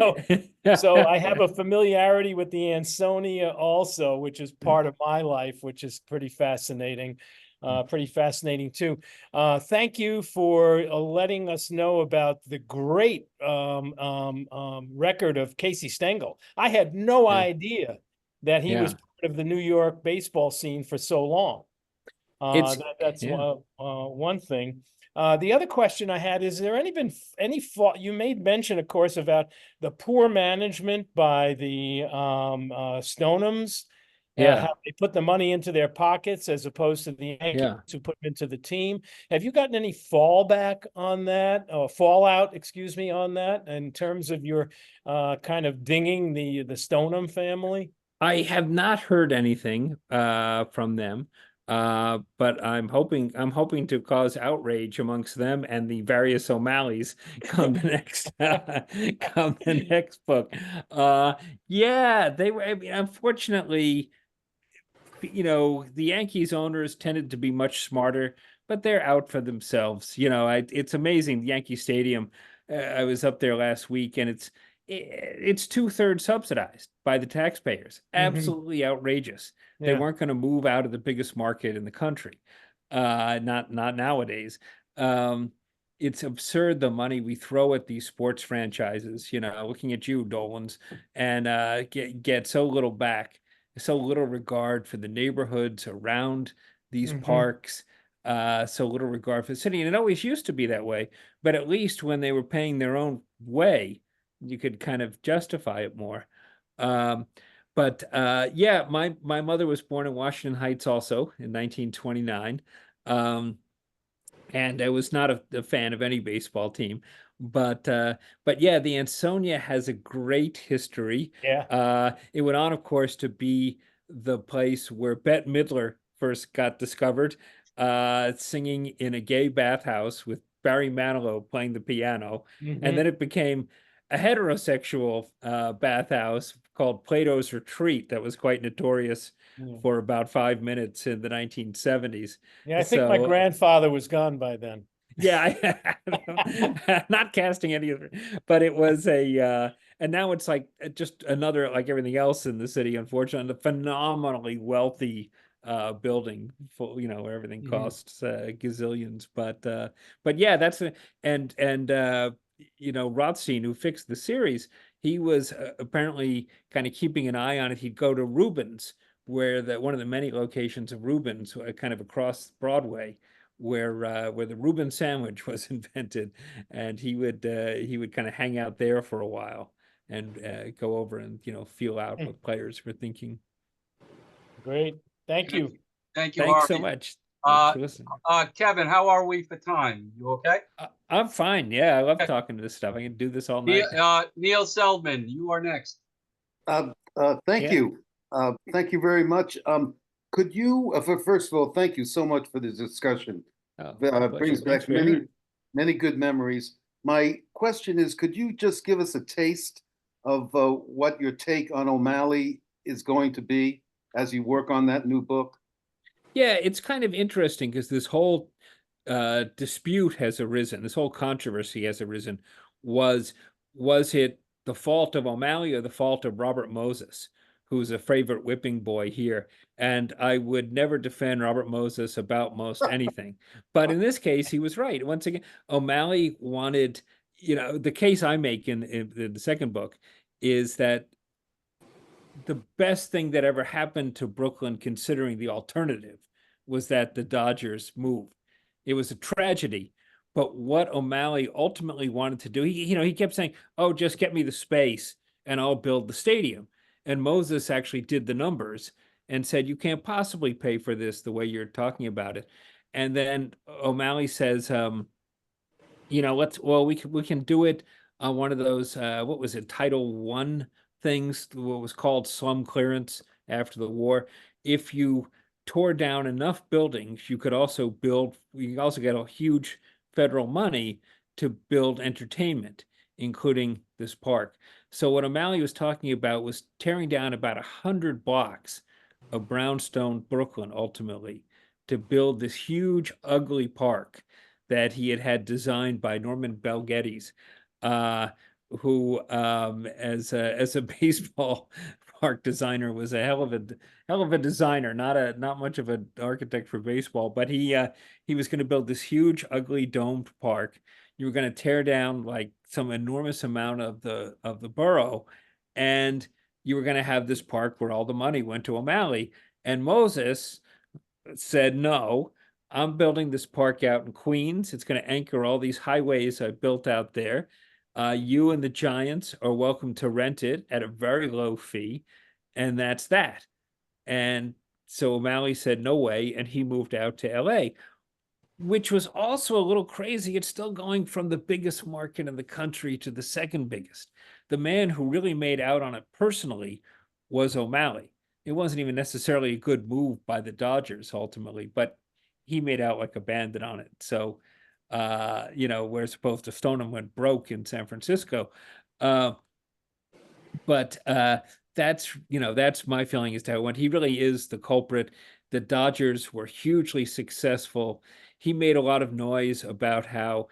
So I have a familiarity with the Ansonia also, which is part of my life, which is pretty fascinating. Too. Thank you for letting us know about the great record of Casey Stengel. I had no idea that he was part of the New York baseball scene for so long. That's one thing. The other question I had is there been any fault? You made mention, of course, about the poor management by the Stonehams Yeah. How they put the money into their pockets as opposed to the Yankees who put them into the team. Have you gotten any fallback on that, or fallout, excuse me, on that in terms of your kind of dinging the Stoneham family? I have not heard anything from them, but I'm hoping to cause outrage amongst them and the various O'Malleys come the next come the next book. Yeah, they were. I mean, unfortunately, the Yankees owners tended to be much smarter, but they're out for themselves. It's amazing. The Yankee Stadium. I was up there last week, and it's 2/3 subsidized by the taxpayers. Absolutely outrageous. They weren't going to move out of the biggest market in the country. Not nowadays. It's absurd the money we throw at these sports franchises. Looking at you, Dolans, and get so little back, so little regard for the neighborhoods around these parks. So little regard for the city, and it always used to be that way. But at least when they were paying their own way, you could kind of justify it more. But yeah, my mother was born in Washington Heights also in 1929. And I was not a fan of any baseball team, but yeah, the Ansonia has a great history. Yeah. It went on, of course, to be the place where Bette Midler first got discovered, singing in a gay bathhouse with Barry Manilow playing the piano, and then it became a heterosexual bathhouse called Plato's Retreat that was quite notorious for about 5 minutes in the 1970s. Yeah, I think my grandfather was gone by then. Yeah, not casting any of it, but it was and now it's like just another, like everything else in the city, unfortunately, a phenomenally wealthy building, where everything costs gazillions. But yeah, that's and Rothstein, who fixed the series, he was apparently kind of keeping an eye on it. He'd go to Rubens, where one of the many locations of Rubens, kind of across Broadway, where the Reuben sandwich was invented, and he would kind of hang out there for a while and go over and feel out what players were thinking. Great, thank you. Thank you. Thanks so much. Kevin, how are we for time? You okay? I'm fine. Yeah, I love talking to this stuff. I can do this all night. Neil Seldman, you are next. Thank you. Thank you very much. Could you, first of all, thank you so much for this discussion. Brings back many good memories. My question is, could you just give us a taste of what your take on O'Malley is going to be as you work on that new book? Yeah, it's kind of interesting because this whole dispute has arisen. This whole controversy has arisen. Was it the fault of O'Malley or the fault of Robert Moses, who's a favorite whipping boy here? And I would never defend Robert Moses about most anything. But in this case, he was right. Once again, O'Malley wanted, the case I make in the second book is that the best thing that ever happened to Brooklyn, considering the alternative, was that the Dodgers moved. It was a tragedy. But what O'Malley ultimately wanted to do, he kept saying, "Oh, just get me the space and I'll build the stadium." And Moses actually did the numbers and said, "You can't possibly pay for this the way you're talking about it." And then O'Malley says, we can do it on one of those, what was it, Title I things, what was called slum clearance after the war. If you tore down enough buildings, you could also get a huge federal money to build entertainment, including this park. So what O'Malley was talking about was tearing down about 100 blocks of brownstone Brooklyn, ultimately, to build this huge, ugly park that he had designed by Norman Bell Geddes, who, as a baseball park designer, was a hell of a designer, not much of an architect for baseball. But he was going to build this huge, ugly, domed park. You were going to tear down like some enormous amount of the borough, and you were going to have this park where all the money went to O'Malley. And Moses said, "No, I'm building this park out in Queens. It's going to anchor all these highways I built out there. You and the Giants are welcome to rent it at a very low fee, and that's that." And so O'Malley said, no way. And he moved out to LA, which was also a little crazy. It's still going from the biggest market in the country to the second biggest. The man who really made out on it personally was O'Malley. It wasn't even necessarily a good move by the Dodgers ultimately, but he made out like a bandit on it. So, you know, whereas opposed to Stoneham went broke in San Francisco. But that's, you know, that's my feeling as to how when he really is the culprit. The Dodgers were hugely successful. He made a lot of noise about how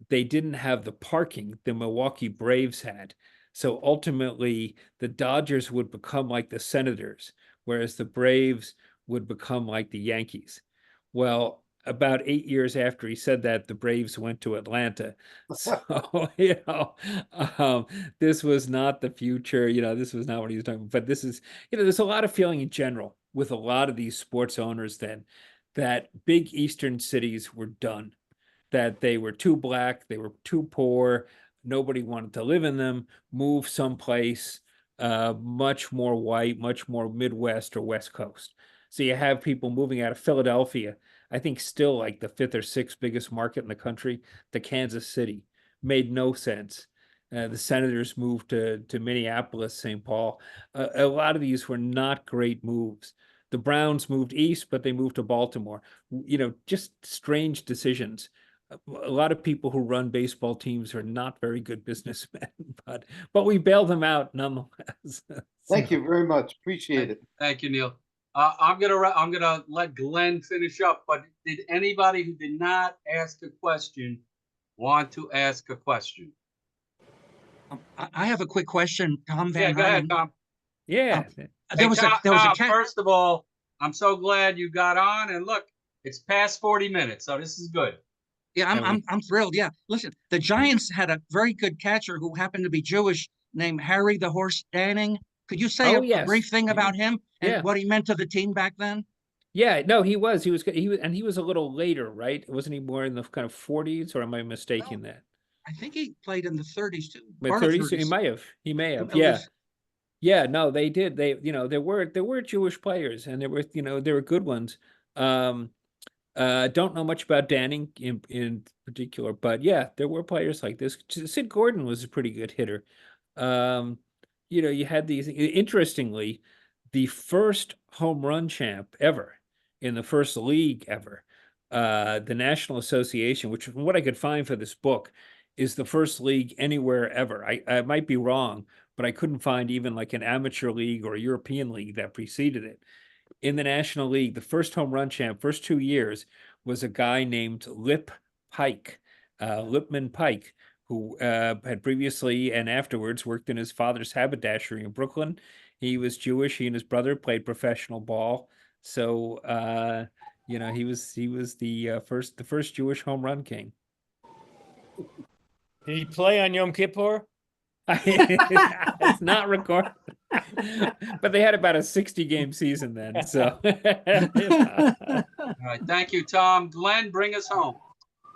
they didn't have the parking the Milwaukee Braves had. So ultimately, the Dodgers would become like the Senators, whereas the Braves would become like the Yankees. Well, about 8 years after he said that, the Braves went to Atlanta. So, you know, this was not the future. You know, this was not what he was talking about. But this is, you know, there's a lot of feeling in general with a lot of these sports owners then that big Eastern cities were done, that they were too black, they were too poor, nobody wanted to live in them, move someplace much more white, much more Midwest or West Coast. So you have people moving out of Philadelphia, I think still like the 5th or 6th biggest market in the country, to Kansas City. Made no sense. The Senators moved to Minneapolis, St. Paul. A lot of these were not great moves. The Browns moved east, but they moved to Baltimore. You know, just strange decisions. A lot of people who run baseball teams are not very good businessmen, but we bail them out nonetheless. Thank you very much. Appreciate it. Thank you, Neil. I'm gonna let Glenn finish up. But did anybody who did not ask a question want to ask a question? I have a quick question, Tom Van Yeah, go ahead, Tom. Yeah. There was a cat. First of all, I'm so glad you got on. And look, it's past 40 minutes, so this is good. Yeah, I'm thrilled. Yeah, listen, the Giants had a very good catcher who happened to be Jewish, named Harry the Horse Danning. Could you say a brief thing about him and what he meant to the team back then? Yeah, no, he was, and he was a little later, right? Wasn't he more in the kind of 40s, or am I mistaken that? I think he played in the 30s too. But 30s, he may have. Yeah. Yeah, no, they did. They, you know, there were Jewish players, and there were, you know, there were good ones. Don't know much about Danning in particular, but yeah, there were players like this. Sid Gordon was a pretty good hitter. You know, you had these, interestingly, the first home run champ ever in the first league ever, the National Association, which from what I could find for this book is the first league anywhere ever. I might be wrong, but I couldn't find even like an amateur league or a European league that preceded it. In the National League, the first home run champ, first 2 years, was a guy named Lipman Pike, who had previously and afterwards worked in his father's haberdashery in Brooklyn. He was Jewish. He and his brother played professional ball. So, you know, he was the first Jewish home run king. Did he play on Yom Kippur? It's not recorded, but they had about a 60-game season then. So, all right, thank you, Tom. Glenn, bring us home.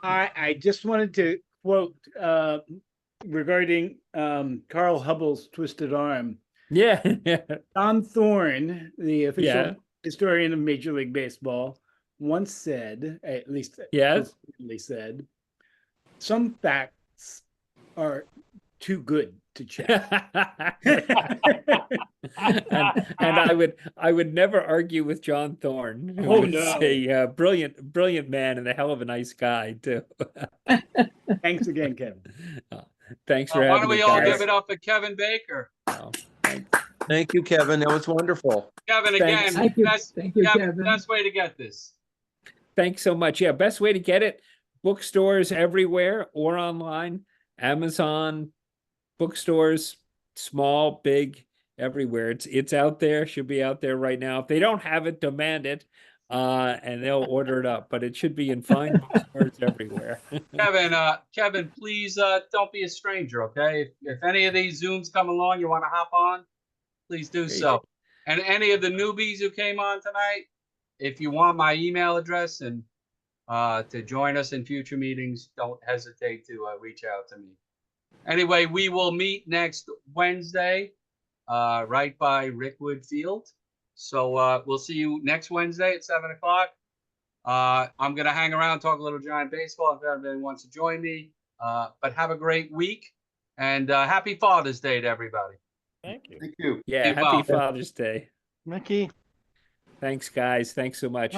I just wanted to quote regarding Carl Hubbell's twisted arm. Yeah. John Thorne, the official historian of Major League Baseball, once said, at least said, some facts are too good to check. and I would never argue with John Thorne, who was a brilliant man and a hell of a nice guy too. Thanks again, Kevin. Thanks for having me. Why don't we all give it up for Kevin Baker? Thank you, Kevin. That was wonderful. Kevin, again, Thank you, Kevin. Best way to get this. Thanks so much. Yeah, best way to get it, bookstores everywhere or online, Amazon, bookstores, small, big, everywhere. It's out there, should be out there right now. If they don't have it, demand it, and they'll order it up, but it should be in fine bookstores everywhere. Kevin, please don't be a stranger, okay? If any of these Zooms come along, you want to hop on, please do so. And any of the newbies who came on tonight, if you want my email address and to join us in future meetings, don't hesitate to reach out to me. Anyway, we will meet next Wednesday, right by Rickwood Field. So we'll see you next Wednesday at 7 o'clock. I'm going to hang around, talk a little Giant baseball if anybody wants to join me. But have a great week, and happy Father's Day to everybody. Thank you. Thank you. Yeah, happy Father's Day. Mickey. Thanks, guys. Thanks so much.